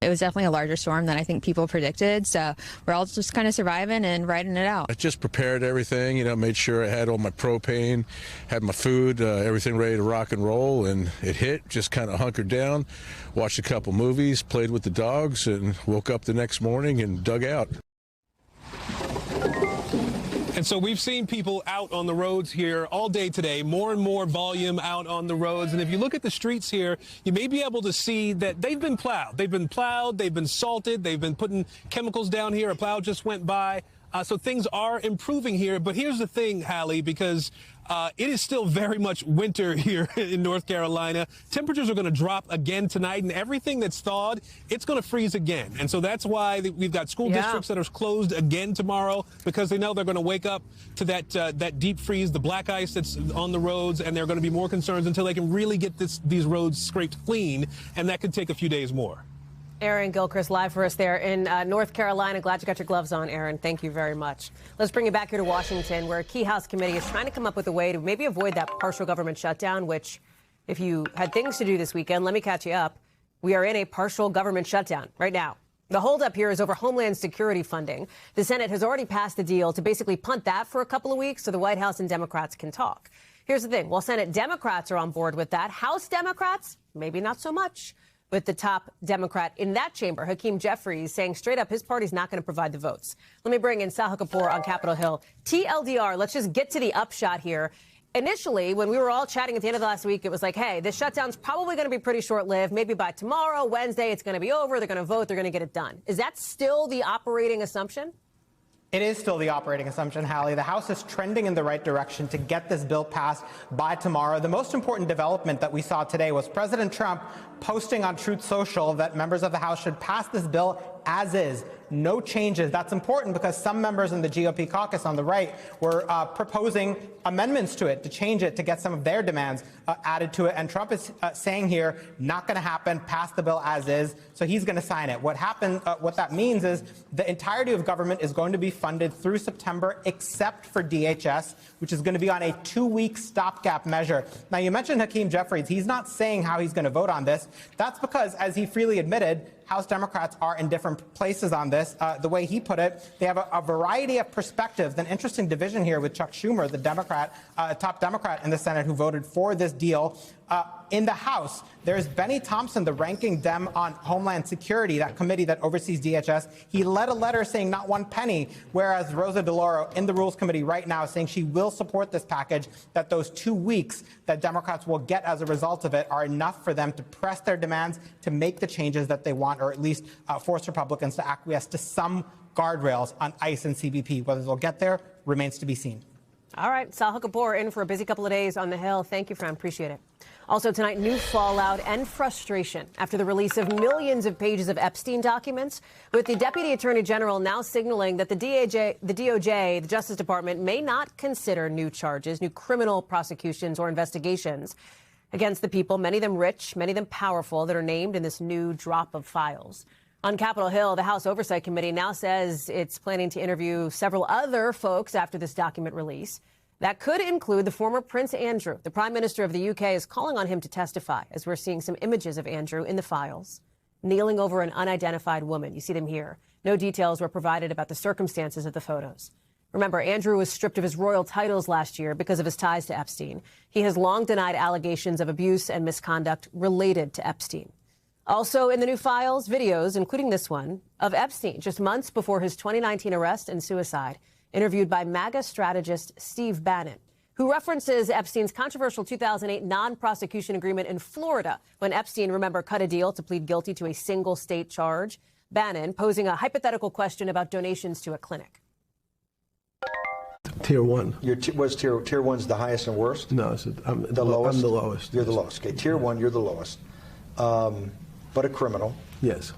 It was definitely a larger storm than I think people predicted, so we're all just kind of surviving and riding it out. I just prepared everything, made sure I had all my propane, had my food, everything ready to rock and roll, and it hit, just kind of hunkered down, watched a couple movies, played with the dogs, and woke up the next morning and dug out. And so we've seen people out on the roads here all day today, more and more volume out on the roads. And if you look at the streets here, you may be able to see that they've been plowed. They've been plowed, they've been salted, they've been putting chemicals down here. A plow just went by. So things are improving here. But here's the thing, Hallie, because it is still very much winter here in North Carolina. Temperatures are going to drop again tonight, and everything that's thawed, it's going to freeze again. And so that's why we've got school districts that are closed again tomorrow, because they know they're going to wake up to that deep freeze, the black ice that's on the roads, and there are going to be more concerns until they can really get these roads scraped clean, and that could take a few days more. Aaron Gilchrist live for us there in North Carolina. Glad you got your gloves on, Aaron. Thank you very much. Let's bring you back here to Washington, where a key House committee is trying to come up with a way to maybe avoid that partial government shutdown, which, if you had things to do this weekend, let me catch you up. We are in a partial government shutdown right now. The holdup here is over Homeland Security funding. The Senate has already passed the deal to basically punt that for a couple of weeks so the White House and Democrats can talk. Here's the thing. While Senate Democrats are on board with that, House Democrats, maybe not so much. With the top Democrat in that chamber, Hakeem Jeffries, saying straight up his party's not going to provide the votes. Let me bring in Sahil Kapoor on Capitol Hill. TLDR, let's just get to the upshot here. Initially, when we were all chatting at the end of the last week, it was like, hey, this shutdown's probably going to be pretty short-lived. Maybe by tomorrow, Wednesday, it's going to be over. They're going to vote. They're going to get it done. Is that still the operating assumption? It is still the operating assumption, Hallie. The House is trending in the right direction to get this bill passed by tomorrow. The most important development that we saw today was President Trump posting on Truth Social that members of the House should pass this bill as is. No changes. That's important because some members in the GOP caucus on the right were proposing amendments to it, to change it, to get some of their demands added to it. And Trump is saying here, not going to happen, pass the bill as is. So he's going to sign it. What that means is the entirety of government is going to be funded through September, except for DHS, which is going to be on a 2-week stopgap measure. Now, you mentioned Hakeem Jeffries. He's not saying how he's going to vote on this. That's because, as he freely admitted, House Democrats are in different places on this. The way he put it, they have a variety of perspectives. An interesting division here with Chuck Schumer, the top Democrat in the Senate who voted for this deal. In the House, there's Benny Thompson, the ranking Dem on Homeland Security, that committee that oversees DHS. He led a letter saying not one penny, whereas Rosa DeLauro in the Rules Committee right now is saying she will support this package, that those 2 weeks that Democrats will get as a result of it are enough for them to press their demands to make the changes that they want, or at least force Republicans to acquiesce to some guardrails on ICE and CBP. Whether they'll get there remains to be seen. All right, Sahil Kapoor in for a busy couple of days on the Hill. Thank you, friend. Appreciate it. Also tonight, new fallout and frustration after the release of millions of pages of Epstein documents, with the Deputy Attorney General now signaling that the DOJ, the Justice Department, may not consider new charges, new criminal prosecutions or investigations against the people, many of them rich, many of them powerful, that are named in this new drop of files. On Capitol Hill, the House Oversight Committee now says it's planning to interview several other folks after this document release. That could include the former Prince Andrew. The Prime Minister of the UK is calling on him to testify, as we're seeing some images of Andrew in the files, kneeling over an unidentified woman. You see them here. No details were provided about the circumstances of the photos. Remember, Andrew was stripped of his royal titles last year because of his ties to Epstein. He has long denied allegations of abuse and misconduct related to Epstein. Also in the new files, videos, including this one, of Epstein just months before his 2019 arrest and suicide, interviewed by MAGA strategist Steve Bannon, who references Epstein's controversial 2008 non-prosecution agreement in Florida when Epstein, remember, cut a deal to plead guilty to a single state charge. Bannon posing a hypothetical question about donations to a clinic. Tier 1. Was tier 1's the highest and worst? No, I'm the lowest. I'm the lowest. You're the lowest. Okay, tier 1, you're the lowest. But a criminal. Yes.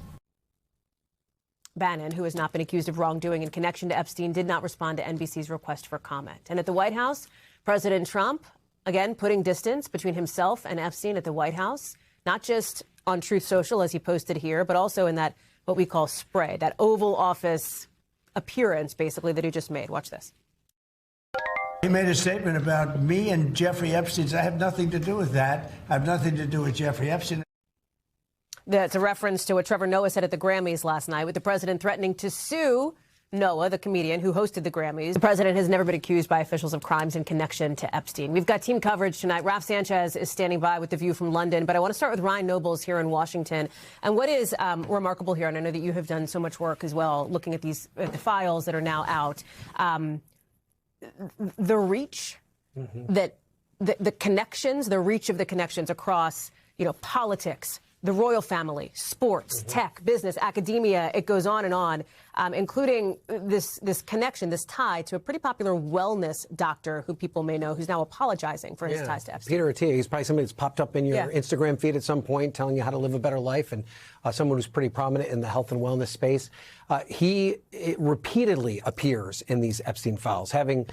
Bannon, who has not been accused of wrongdoing in connection to Epstein, did not respond to NBC's request for comment. And at the White House, President Trump, again, putting distance between himself and Epstein at the White House, not just on Truth Social, as he posted here, but also in that what we call spray, that Oval Office appearance, basically, that he just made. Watch this. He made a statement about me and Jeffrey Epstein. I have nothing to do with that. I have nothing to do with Jeffrey Epstein. That's a reference to what Trevor Noah said at the Grammys last night, with the president threatening to sue Noah, the comedian who hosted the Grammys. The president has never been accused by officials of crimes in connection to Epstein. We've got team coverage tonight. Ralph Sanchez is standing by with The View from London, but I want to start with Ryan Nobles here in Washington. And what is remarkable here, and I know that you have done so much work as well, looking at these the files that are now out, the reach that the connections, the reach of the connections across, politics, the royal family, sports, tech, business, academia, it goes on, including this connection, this tie to a pretty popular wellness doctor who people may know, who's now apologizing for his ties to Epstein. Peter Attia, he's probably somebody that's popped up in your Instagram feed at some point telling you how to live a better life, and someone who's pretty prominent in the health and wellness space. He repeatedly appears in these Epstein files, having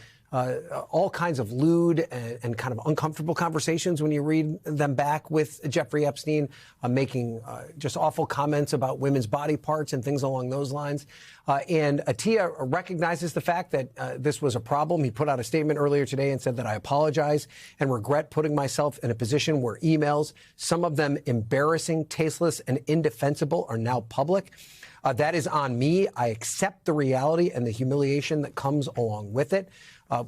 all kinds of lewd and kind of uncomfortable conversations when you read them back with Jeffrey Epstein, making just awful comments about women's body parts and things along those lines. And Attia recognizes the fact that this was a problem. He put out a statement earlier today and said that I apologize and regret putting myself in a position where emails, some of them embarrassing, tasteless, and indefensible, are now public. That is on me. I accept the reality and the humiliation that comes along with it.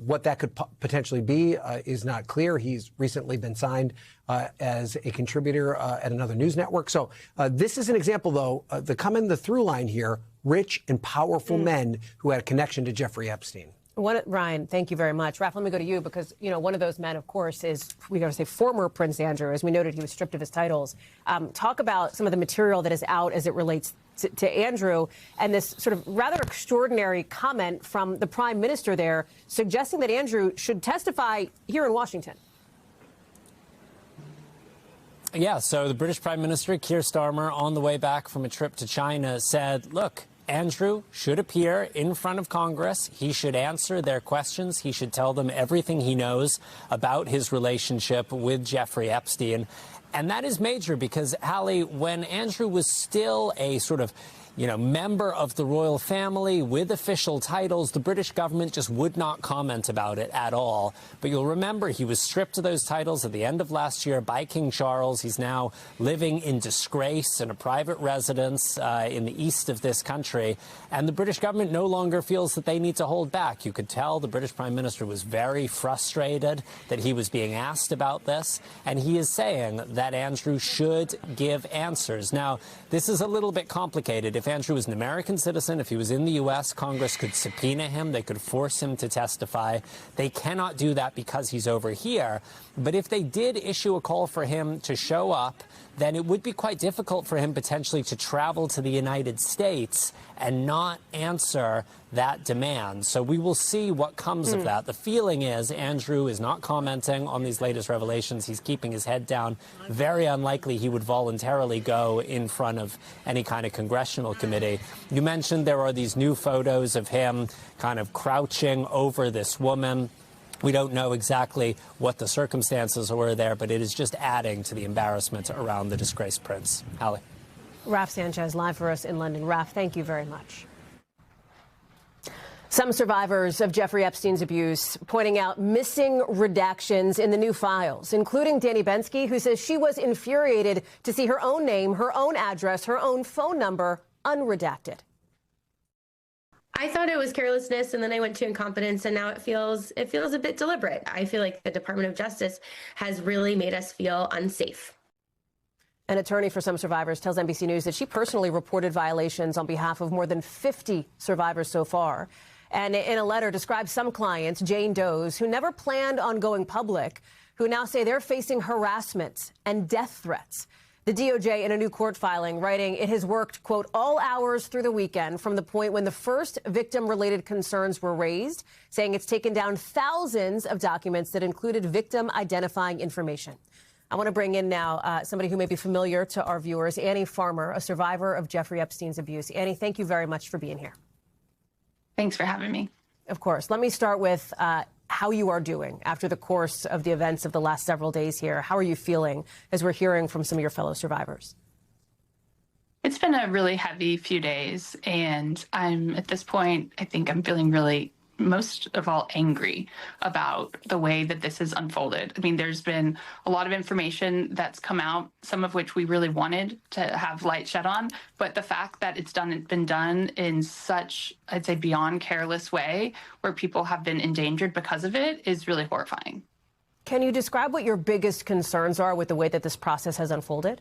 What that could potentially be is not clear. He's recently been signed as a contributor at another news network. So this is an example, though, the through line here, rich and powerful men who had a connection to Jeffrey Epstein. Ryan, thank you very much. Raph, let me go to you because, one of those men, of course, is, we got to say, former Prince Andrew. As we noted, he was stripped of his titles. Talk about some of the material that is out as it relates to Andrew and this sort of rather extraordinary comment from the prime minister there suggesting that Andrew should testify here in Washington. Yeah, so the British Prime Minister, Keir Starmer, on the way back from a trip to China, said, look, Andrew should appear in front of Congress. He should answer their questions. He should tell them everything he knows about his relationship with Jeffrey Epstein. And that is major because, Hallie, when Andrew was still a sort of, member of the royal family with official titles, the British government just would not comment about it at all. But you'll remember he was stripped of those titles at the end of last year by King Charles. He's now living in disgrace in a private residence in the east of this country. And the British government no longer feels that they need to hold back. You could tell the British Prime Minister was very frustrated that he was being asked about this. And he is saying that Andrew should give answers. Now, this is a little bit complicated. If Andrew was an American citizen, if he was in the U.S., Congress could subpoena him. They could force him to testify. They cannot do that because he's over here. But if they did issue a call for him to show up, then it would be quite difficult for him potentially to travel to the United States and not answer that demand. So we will see what comes of that. The feeling is Andrew is not commenting on these latest revelations. He's keeping his head down. Very unlikely he would voluntarily go in front of any kind of congressional committee. You mentioned there are these new photos of him kind of crouching over this woman. We don't know exactly what the circumstances were there, but it is just adding to the embarrassment around the disgraced prince. Hallie. Ralph Sanchez live for us in London. Ralph, thank you very much. Some survivors of Jeffrey Epstein's abuse pointing out missing redactions in the new files, including Danny Bensky, who says she was infuriated to see her own name, her own address, her own phone number unredacted. I thought it was carelessness, and then I went to incompetence, and now it feels a bit deliberate. I feel like the Department of Justice has really made us feel unsafe. An attorney for some survivors tells NBC News that she personally reported violations on behalf of more than 50 survivors so far. And in a letter describes some clients, Jane Doe's, who never planned on going public, who now say they're facing harassment and death threats. The DOJ in a new court filing writing it has worked, quote, all hours through the weekend from the point when the first victim-related concerns were raised, saying it's taken down thousands of documents that included victim-identifying information. I want to bring in now somebody who may be familiar to our viewers, Annie Farmer, a survivor of Jeffrey Epstein's abuse. Annie, thank you very much for being here. Thanks for having me. Of course. Let me start with how you are doing after the course of the events of the last several days here. How are you feeling as we're hearing from some of your fellow survivors? It's been a really heavy few days, and I'm at this point, I think I'm feeling really, most of all, angry about the way that this has unfolded. I mean, there's been a lot of information that's come out, some of which we really wanted to have light shed on, but the fact that it's been done in such, I'd say, beyond careless way, where people have been endangered because of it, is really horrifying. Can you describe what your biggest concerns are with the way that this process has unfolded?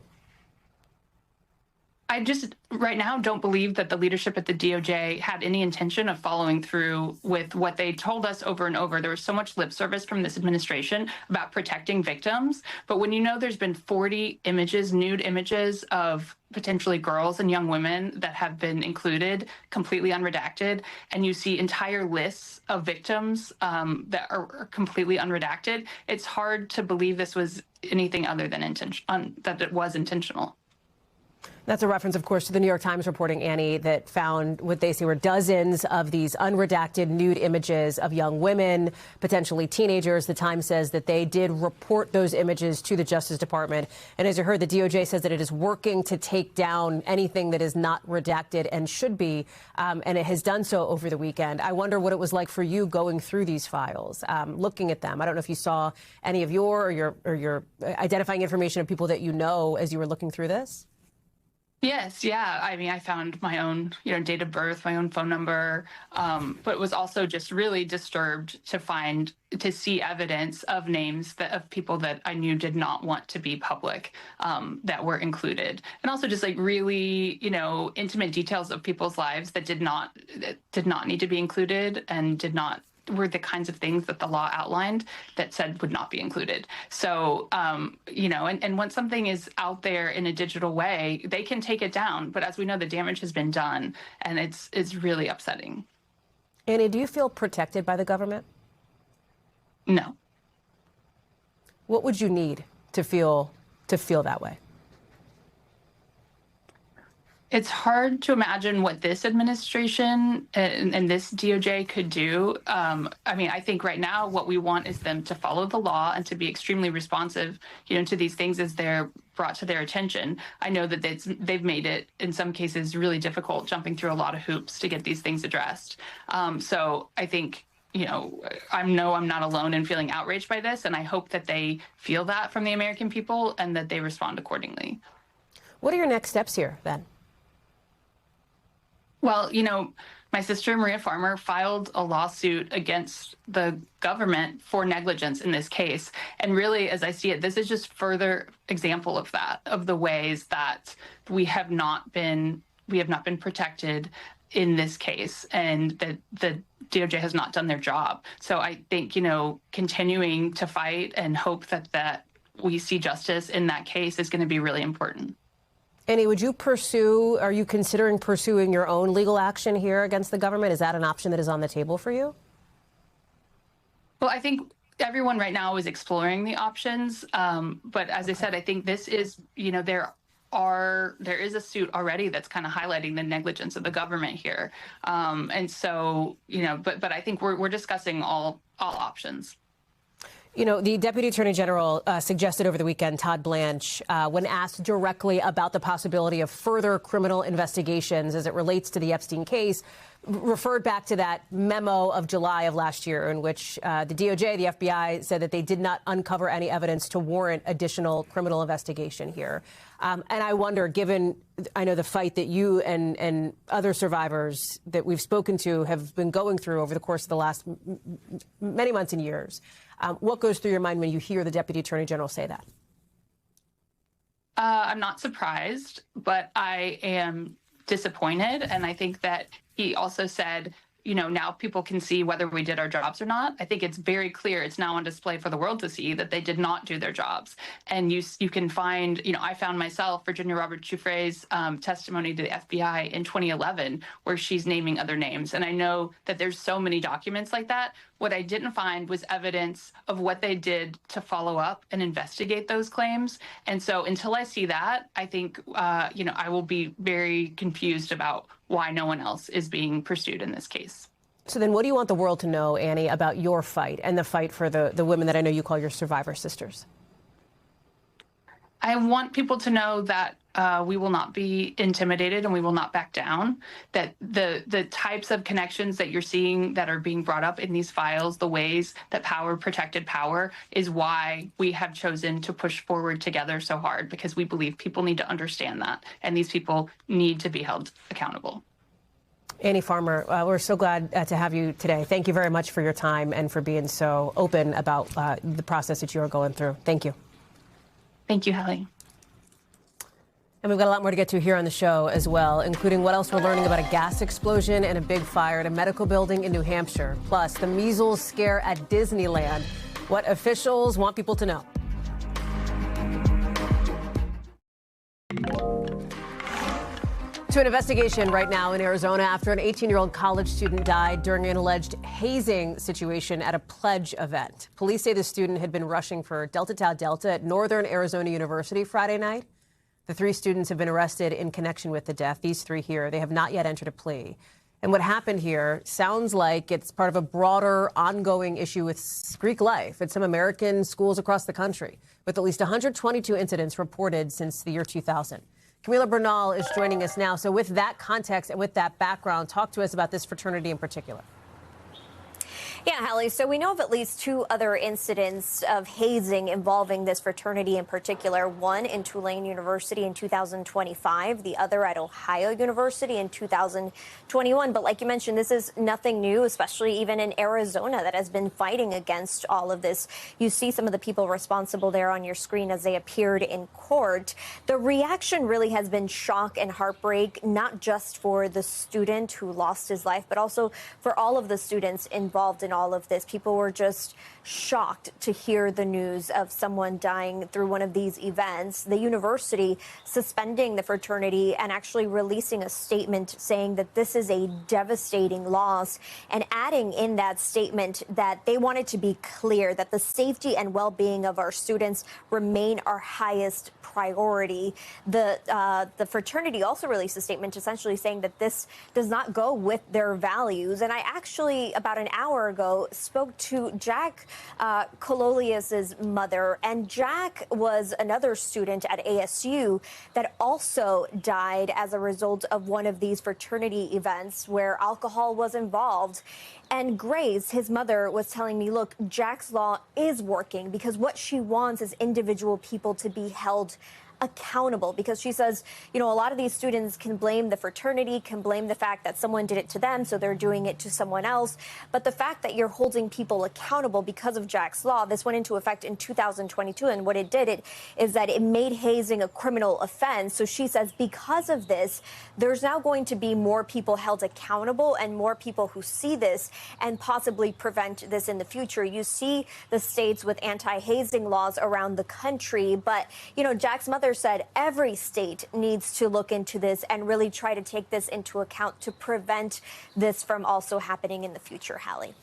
I just right now don't believe that the leadership at the DOJ had any intention of following through with what they told us over and over. There was so much lip service from this administration about protecting victims. But when you know there's been 40 images, nude images of potentially girls and young women that have been included, completely unredacted, and you see entire lists of victims that are completely unredacted, it's hard to believe this was anything other than that it was intentional. That's a reference, of course, to the New York Times reporting, Annie, that found what they say were dozens of these unredacted nude images of young women, potentially teenagers. The Times says that they did report those images to the Justice Department. And as you heard, the DOJ says that it is working to take down anything that is not redacted and should be, and it has done so over the weekend. I wonder what it was like for you going through these files, looking at them. I don't know if you saw any of your identifying information of people that you know as you were looking through this. Yes, yeah. I mean, I found my own, date of birth, my own phone number, but was also just really disturbed to see evidence of names of people that I knew did not want to be public that were included, and also just like really, intimate details of people's lives that did not need to be included and were the kinds of things that the law outlined that said would not be included. So, and when something is out there in a digital way, they can take it down. But as we know, the damage has been done, and it's really upsetting. Annie, do you feel protected by the government? No. What would you need to feel that way? It's hard to imagine what this administration and this DOJ could do. I mean, I think right now what we want is them to follow the law and to be extremely responsive, to these things as they're brought to their attention. I know that they've made it, in some cases, really difficult, jumping through a lot of hoops to get these things addressed. So I think, I'm not alone in feeling outraged by this, and I hope that they feel that from the American people and that they respond accordingly. What are your next steps here, then? Well, my sister, Maria Farmer, filed a lawsuit against the government for negligence in this case. And really, as I see it, this is just further example of that, of the ways that we have not been protected in this case, and that the DOJ has not done their job. So I think, continuing to fight and hope that we see justice in that case is going to be really important. Annie, are you considering pursuing your own legal action here against the government? Is that an option that is on the table for you? Well, I think everyone right now is exploring the options. But as I said, I think this is, there is a suit already that's kind of highlighting the negligence of the government here. And so, but I think we're discussing all options. The Deputy Attorney General suggested over the weekend, Todd Blanche, when asked directly about the possibility of further criminal investigations as it relates to the Epstein case, referred back to that memo of July of last year in which the DOJ, the FBI, said that they did not uncover any evidence to warrant additional criminal investigation here. And I wonder, given, I know the fight that you and other survivors that we've spoken to have been going through over the course of the last many months and years, what goes through your mind when you hear the Deputy Attorney General say that? I'm not surprised, but I am disappointed. And I think that he also said, now people can see whether we did our jobs or not. I think it's very clear. It's now on display for the world to see that they did not do their jobs. And you can find, I found myself Virginia Roberts Giuffre's testimony to the FBI in 2011, where she's naming other names. And I know that there's so many documents like that. What I didn't find was evidence of what they did to follow up and investigate those claims. And so until I see that, I think, I will be very confused about why no one else is being pursued in this case. So then what do you want the world to know, Annie, about your fight and the fight for the women that I know you call your survivor sisters? I want people to know that we will not be intimidated and we will not back down. That the types of connections that you're seeing that are being brought up in these files, the ways that power protected power, is why we have chosen to push forward together so hard, because we believe people need to understand that, and these people need to be held accountable. Annie Farmer, we're so glad to have you today. Thank you very much for your time and for being so open about the process that you are going through. Thank you. Thank you, Hallie. And we've got a lot more to get to here on the show as well, including what else we're learning about a gas explosion and a big fire at a medical building in New Hampshire. Plus, the measles scare at Disneyland. What officials want people to know. To an investigation right now in Arizona after an 18-year-old college student died during an alleged hazing situation at a pledge event. Police say the student had been rushing for Delta Tau Delta at Northern Arizona University Friday night. The 3 students have been arrested in connection with the death. These 3 here, they have not yet entered a plea. And what happened here sounds like it's part of a broader, ongoing issue with Greek life at some American schools across the country, with at least 122 incidents reported since the year 2000. Camila Bernal is joining us now. So with that context and with that background, talk to us about this fraternity in particular. Yeah, Hallie, so we know of at least 2 other incidents of hazing involving this fraternity in particular, one in Tulane University in 2025, the other at Ohio University in 2021. But like you mentioned, this is nothing new, especially even in Arizona that has been fighting against all of this. You see some of the people responsible there on your screen as they appeared in court. The reaction really has been shock and heartbreak, not just for the student who lost his life, but also for all of the students involved in all of this. People were just shocked to hear the news of someone dying through one of these events. The university suspending the fraternity and actually releasing a statement saying that this is a devastating loss, and adding in that statement that they wanted to be clear that the safety and well-being of our students remain our highest priority. The fraternity also released a statement essentially saying that this does not go with their values. And I actually, about an hour ago, spoke to Jack Kololius's mother, and Jack was another student at ASU that also died as a result of one of these fraternity events where alcohol was involved. And Grace, his mother, was telling me, look, Jack's law is working because what she wants is individual people to be held accountable, because she says, you know, a lot of these students can blame the fraternity, can blame the fact that someone did it to them, so they're doing it to someone else. But the fact that you're holding people accountable because of Jack's law, this went into effect in 2022, and what it did is that it made hazing a criminal offense. So she says because of this, there's now going to be more people held accountable and more people who see this and possibly prevent this in the future. You see the states with anti-hazing laws around the country, but, you know, Jack's mother said every state needs to look into this and really try to take this into account to prevent this from also happening in the future. Hallie.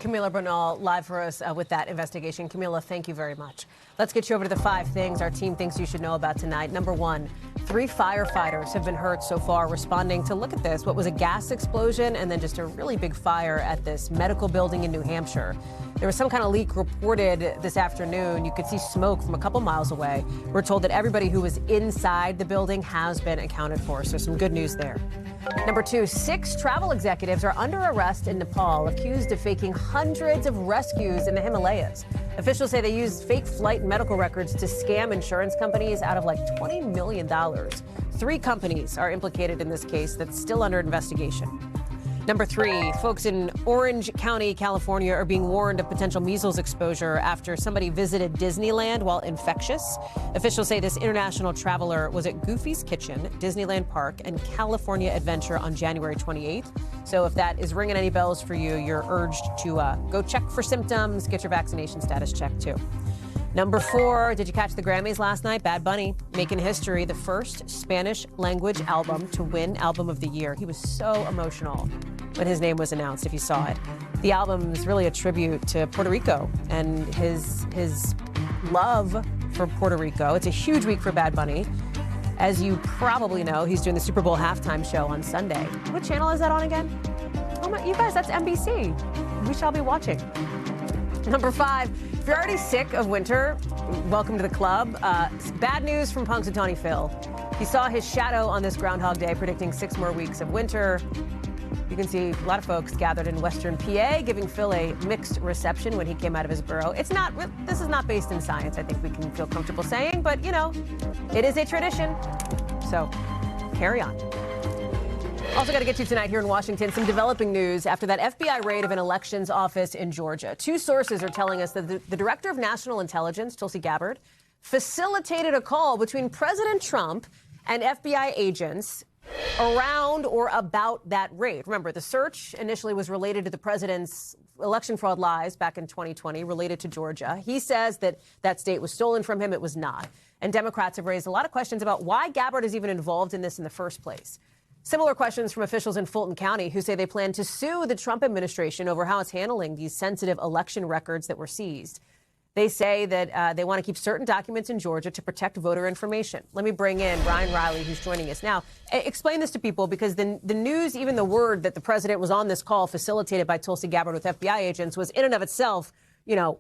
Camila Bernal live for us with that investigation. Camila, thank you very much. Let's get you over to the 5 things our team thinks you should know about tonight. Number 1, 3 firefighters have been hurt so far responding to, look at this, what was a gas explosion and then just a really big fire at this medical building in New Hampshire. There was some kind of leak reported this afternoon. You could see smoke from a couple miles away. We're told that everybody who was inside the building has been accounted for, so some good news there. Number 2, 6 travel executives are under arrest in Nepal, accused of faking hundreds of rescues in the Himalayas. Officials say they used fake flight medical records to scam insurance companies out of like $20 million. 3 companies are implicated in this case that's still under investigation. Number 3, folks in Orange County, California are being warned of potential measles exposure after somebody visited Disneyland while infectious. Officials say this international traveler was at Goofy's Kitchen, Disneyland Park, and California Adventure on January 28th. So if that is ringing any bells for you, you're urged to go check for symptoms, get your vaccination status checked too. Number 4, did you catch the Grammys last night? Bad Bunny making history, the first Spanish language album to win Album of the Year. He was so emotional when his name was announced, if you saw it. The album is really a tribute to Puerto Rico and his love for Puerto Rico. It's a huge week for Bad Bunny. As you probably know, he's doing the Super Bowl halftime show on Sunday. What channel is that on again? Oh my, you guys, that's NBC. We shall be watching. Number 5, if you're already sick of winter, welcome to the club. Bad news from Punxsutawney Phil. He saw his shadow on this Groundhog Day, predicting 6 more weeks of winter. You can see a lot of folks gathered in Western PA, giving Phil a mixed reception when he came out of his burrow. This is not based in science, I think we can feel comfortable saying, but, you know, it is a tradition. So, carry on. Also got to get you tonight here in Washington, some developing news after that FBI raid of an elections office in Georgia. 2 sources are telling us that the Director of National Intelligence, Tulsi Gabbard, facilitated a call between President Trump and FBI agents around or about that raid. Remember, the search initially was related to the president's election fraud lies back in 2020 related to Georgia. He says that that state was stolen from him. It was not. And Democrats have raised a lot of questions about why Gabbard is even involved in this in the first place. Similar questions from officials in Fulton County who say they plan to sue the Trump administration over how it's handling these sensitive election records that were seized. They say that they want to keep certain documents in Georgia to protect voter information. Let me bring in Ryan Riley, who's joining us now. Explain this to people, because the news, even the word that the president was on this call facilitated by Tulsi Gabbard with FBI agents, was in and of itself, you know,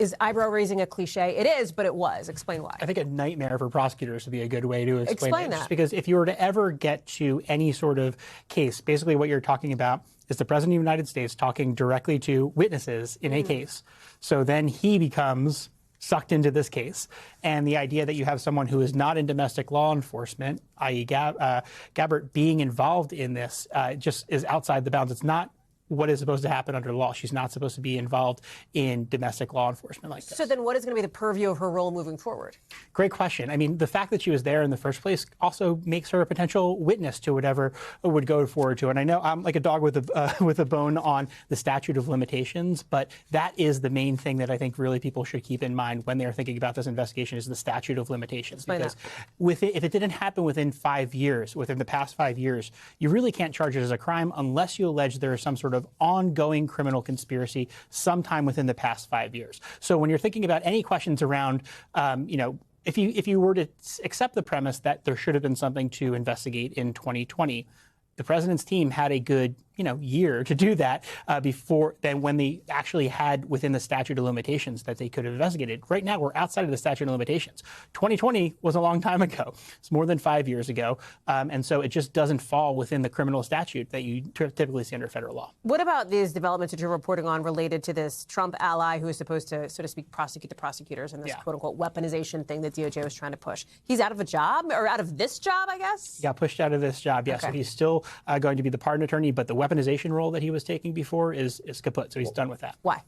is eyebrow-raising a cliche? It is, but it was. Explain why. I think a nightmare for prosecutors would be a good way to explain that. Just because if you were to ever get to any sort of case, basically what you're talking about is the President of the United States talking directly to witnesses in a case. So then he becomes sucked into this case. And the idea that you have someone who is not in domestic law enforcement, i.e. Gabbard, being involved in this just is outside the bounds. It's not what is supposed to happen under the law. She's not supposed to be involved in domestic law enforcement like this. So then what is going to be the purview of her role moving forward? Great question. I mean, the fact that she was there in the first place also makes her a potential witness to whatever would go forward to. And I know I'm like a dog with a bone on the statute of limitations, but that is the main thing that I think really people should keep in mind when they're thinking about this investigation is the statute of limitations. Because if it didn't happen within 5 years, within the past 5 years, you really can't charge it as a crime unless you allege there is some sort of ongoing criminal conspiracy sometime within the past 5 years. So when you're thinking about any questions around, if you were to accept the premise that there should have been something to investigate in 2020, the president's team had a good year to do that before then when they actually had within the statute of limitations that they could have investigated. Right now, we're outside of the statute of limitations. 2020 was a long time ago. It's more than 5 years ago. And so it just doesn't fall within the criminal statute that you typically see under federal law. What about these developments that you're reporting on related to this Trump ally who is supposed to, so to speak, prosecute the prosecutors and this quote-unquote weaponization thing that DOJ was trying to push? He's out of a job, or out of this job, I guess? He got pushed out of this job, yes. Okay. So he's still going to be the pardon attorney, but the weaponization role that he was taking before is kaput. So he's done with that. Why?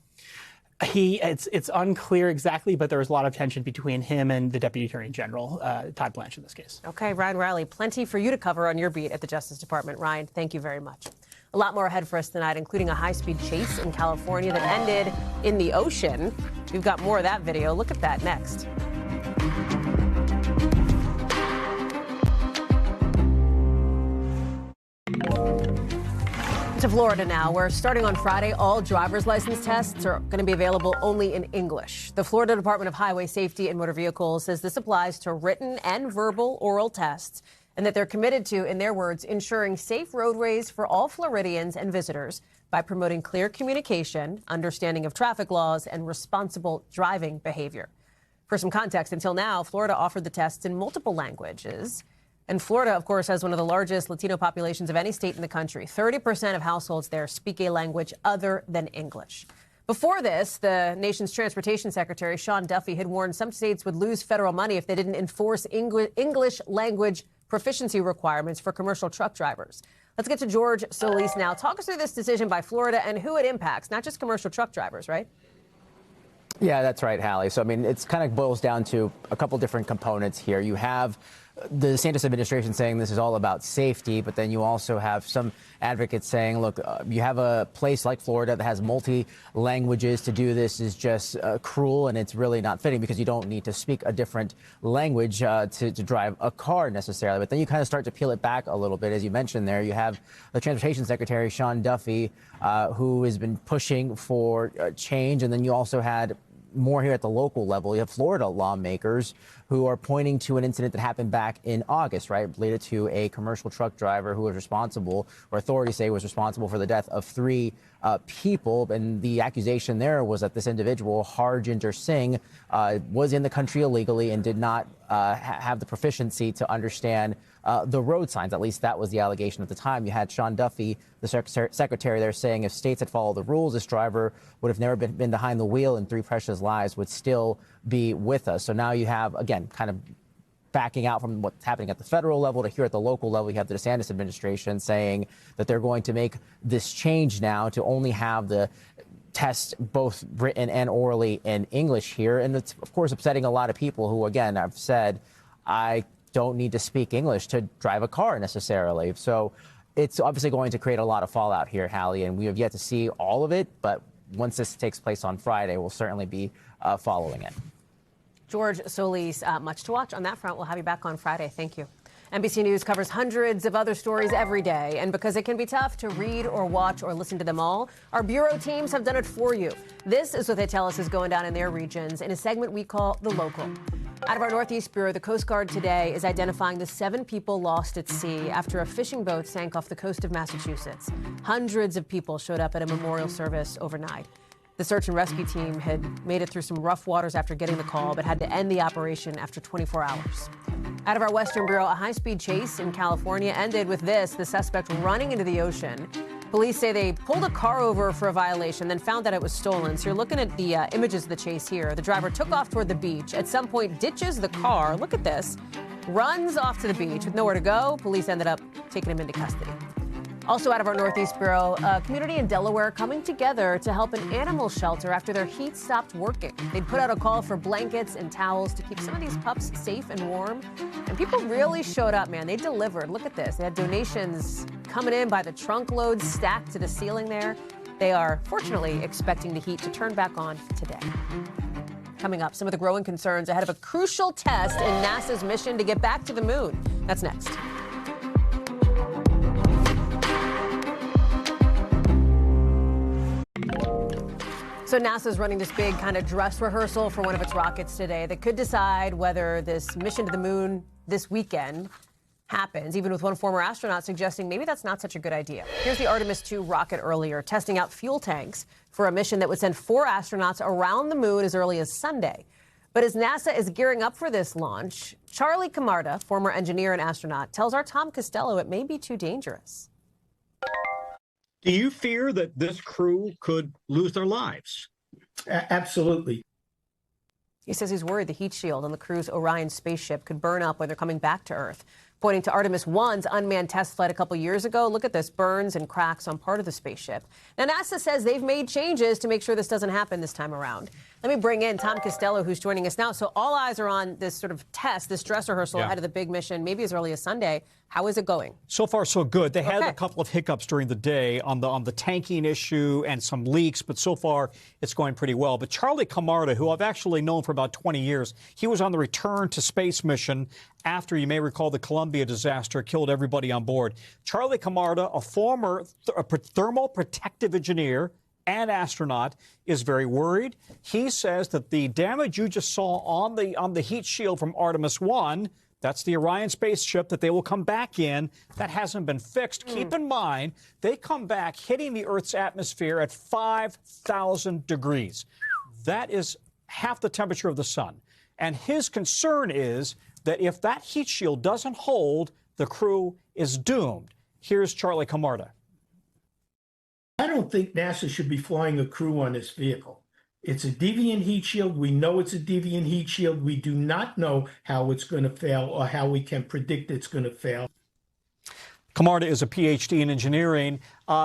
It's unclear exactly, but there was a lot of tension between him and the Deputy Attorney General, Todd Blanche, in this case. Okay, Ryan Riley, plenty for you to cover on your beat at the Justice Department. Ryan, thank you very much. A lot more ahead for us tonight, including a high-speed chase in California that ended in the ocean. We've got more of that video. Look at that next. To Florida now, where starting on Friday, all driver's license tests are going to be available only in English. The Florida Department of Highway Safety and Motor Vehicles says this applies to written and verbal oral tests, and that they're committed to, in their words, ensuring safe roadways for all Floridians and visitors by promoting clear communication, understanding of traffic laws, and responsible driving behavior. For some context, until now, Florida offered the tests in multiple languages. And Florida, of course, has one of the largest Latino populations of any state in the country. 30% of households there speak a language other than English. Before this, the nation's transportation secretary, Sean Duffy, had warned some states would lose federal money if they didn't enforce English language proficiency requirements for commercial truck drivers. Let's get to George Solis now. Talk us through this decision by Florida and who it impacts, not just commercial truck drivers, right? Yeah, that's right, Hallie. So, I mean, it's kind of boils down to a couple different components here. You have the DeSantis administration saying this is all about safety, but then you also have some advocates saying, look, you have a place like Florida that has multi-languages. To do this is just cruel, and it's really not fitting because you don't need to speak a different language to drive a car necessarily. But then you kind of start to peel it back a little bit. As you mentioned there, you have the Transportation Secretary, Sean Duffy, who has been pushing for change, and then you also had more here at the local level. You have Florida lawmakers who are pointing to an incident that happened back in August, right, related to a commercial truck driver who was responsible, or authorities say was responsible for the death of 3 people. And the accusation there was that this individual, Harjinder Singh, was in the country illegally and did not have the proficiency to understand the road signs. At least that was the allegation at the time. You had Sean Duffy, the secretary there, saying if states had followed the rules, this driver would have never been behind the wheel and 3 precious lives would still be with us. So now you have, again, kind of backing out from what's happening at the federal level to here at the local level. You have the DeSantis administration saying that they're going to make this change now to only have the test both written and orally in English here. And it's, of course, upsetting a lot of people who, again, I've said, I don't need to speak English to drive a car necessarily. So it's obviously going to create a lot of fallout here, Hallie, and we have yet to see all of it. But once this takes place on Friday, we'll certainly be following it. George Solis, much to watch on that front. We'll have you back on Friday. Thank you. NBC News covers hundreds of other stories every day, and because it can be tough to read or watch or listen to them all, our bureau teams have done it for you. This is what they tell us is going down in their regions in a segment we call The Local. Out of our Northeast Bureau, the Coast Guard today is identifying the 7 people lost at sea after a fishing boat sank off the coast of Massachusetts. Hundreds of people showed up at a memorial service overnight. The search and rescue team had made it through some rough waters after getting the call, but had to end the operation after 24 hours. Out of our Western Bureau, a high-speed chase in California ended with this, the suspect running into the ocean. Police say they pulled a car over for a violation, then found that it was stolen. So you're looking at the images of the chase here. The driver took off toward the beach. At some point, ditches the car. Look at this. Runs off to the beach with nowhere to go. Police ended up taking him into custody. Also out of our Northeast Bureau, a community in Delaware coming together to help an animal shelter after their heat stopped working. They'd put out a call for blankets and towels to keep some of these pups safe and warm. And people really showed up, man. They delivered. Look at this. They had donations coming in by the trunk loads stacked to the ceiling there. They are fortunately expecting the heat to turn back on today. Coming up, some of the growing concerns ahead of a crucial test in NASA's mission to get back to the moon. That's next. So NASA's running this big kind of dress rehearsal for one of its rockets today that could decide whether this mission to the moon this weekend happens, even with one former astronaut suggesting maybe that's not such a good idea. Here's the Artemis 2 rocket earlier, testing out fuel tanks for a mission that would send 4 astronauts around the moon as early as Sunday. But as NASA is gearing up for this launch, Charlie Camarda, former engineer and astronaut, tells our Tom Costello it may be too dangerous. Do you fear that this crew could lose their lives? Absolutely. He says he's worried the heat shield on the crew's Orion spaceship could burn up when they're coming back to Earth. Pointing to Artemis 1's unmanned test flight a couple years ago, look at this, burns and cracks on part of the spaceship. Now, NASA says they've made changes to make sure this doesn't happen this time around. Let me bring in Tom Costello, who's joining us now. So all eyes are on this sort of test, this dress rehearsal ahead of the big mission, maybe as early as Sunday. How is it going? So far, so good. They had a couple of hiccups during the day on the tanking issue and some leaks, but so far it's going pretty well. But Charlie Camarda, who I've actually known for about 20 years, he was on the return to space mission after, you may recall, the Columbia disaster killed everybody on board. Charlie Camarda, a former thermal protective engineer and astronaut, is very worried. He says that the damage you just saw on the heat shield from Artemis 1, that's the Orion spaceship that they will come back in, that hasn't been fixed. Keep in mind, they come back hitting the Earth's atmosphere at 5,000 degrees. That is half the temperature of the sun. And his concern is that if that heat shield doesn't hold, the crew is doomed. Here's Charlie Camarda. I don't think NASA should be flying a crew on this vehicle. It's a deviant heat shield. We know it's a deviant heat shield. We do not know how it's going to fail or how we can predict it's going to fail. Camarda is a PhD in engineering.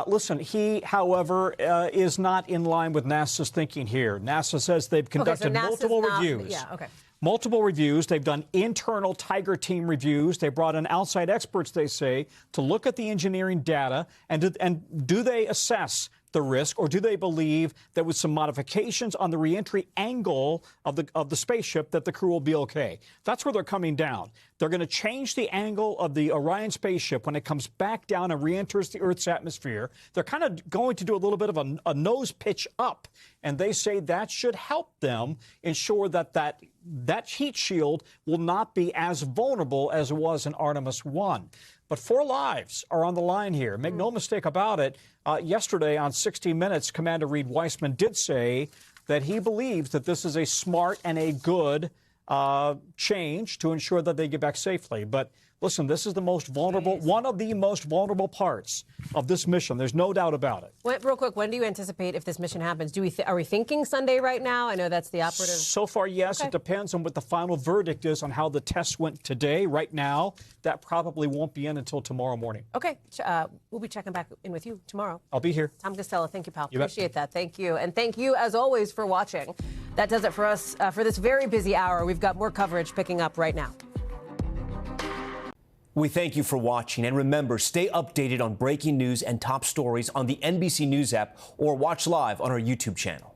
Listen, he, however, is not in line with NASA's thinking here. NASA says they've conducted multiple reviews. Multiple reviews. They've done internal Tiger team reviews. They brought in outside experts, they say, to look at the engineering data. And do they assess the risk, or do they believe that with some modifications on the reentry angle of the spaceship that the crew will be okay? That's where they're coming down. They're going to change the angle of the Orion spaceship when it comes back down and reenters the Earth's atmosphere. They're kind of going to do a little bit of a nose pitch up, and they say that should help them ensure that that heat shield will not be as vulnerable as it was in Artemis 1. But 4 lives are on the line here. Make no mistake about it. Yesterday on 60 Minutes, Commander Reed Weissman did say that he believes that this is a smart and a good change to ensure that they get back safely. But listen, this is the most vulnerable, one of the most vulnerable parts of this mission. There's no doubt about it. Real quick, when do you anticipate if this mission happens? Are we thinking Sunday right now? I know that's the operative. So far, yes. Okay. It depends on what the final verdict is on how the tests went today. Right now, that probably won't be in until tomorrow morning. Okay. We'll be checking back in with you tomorrow. I'll be here. Tom Costello, thank you, pal. You Appreciate that. Thank you. And thank you, as always, for watching. That does it for us for this very busy hour. We've got more coverage picking up right now. We thank you for watching, and remember, stay updated on breaking news and top stories on the NBC News app or watch live on our YouTube channel.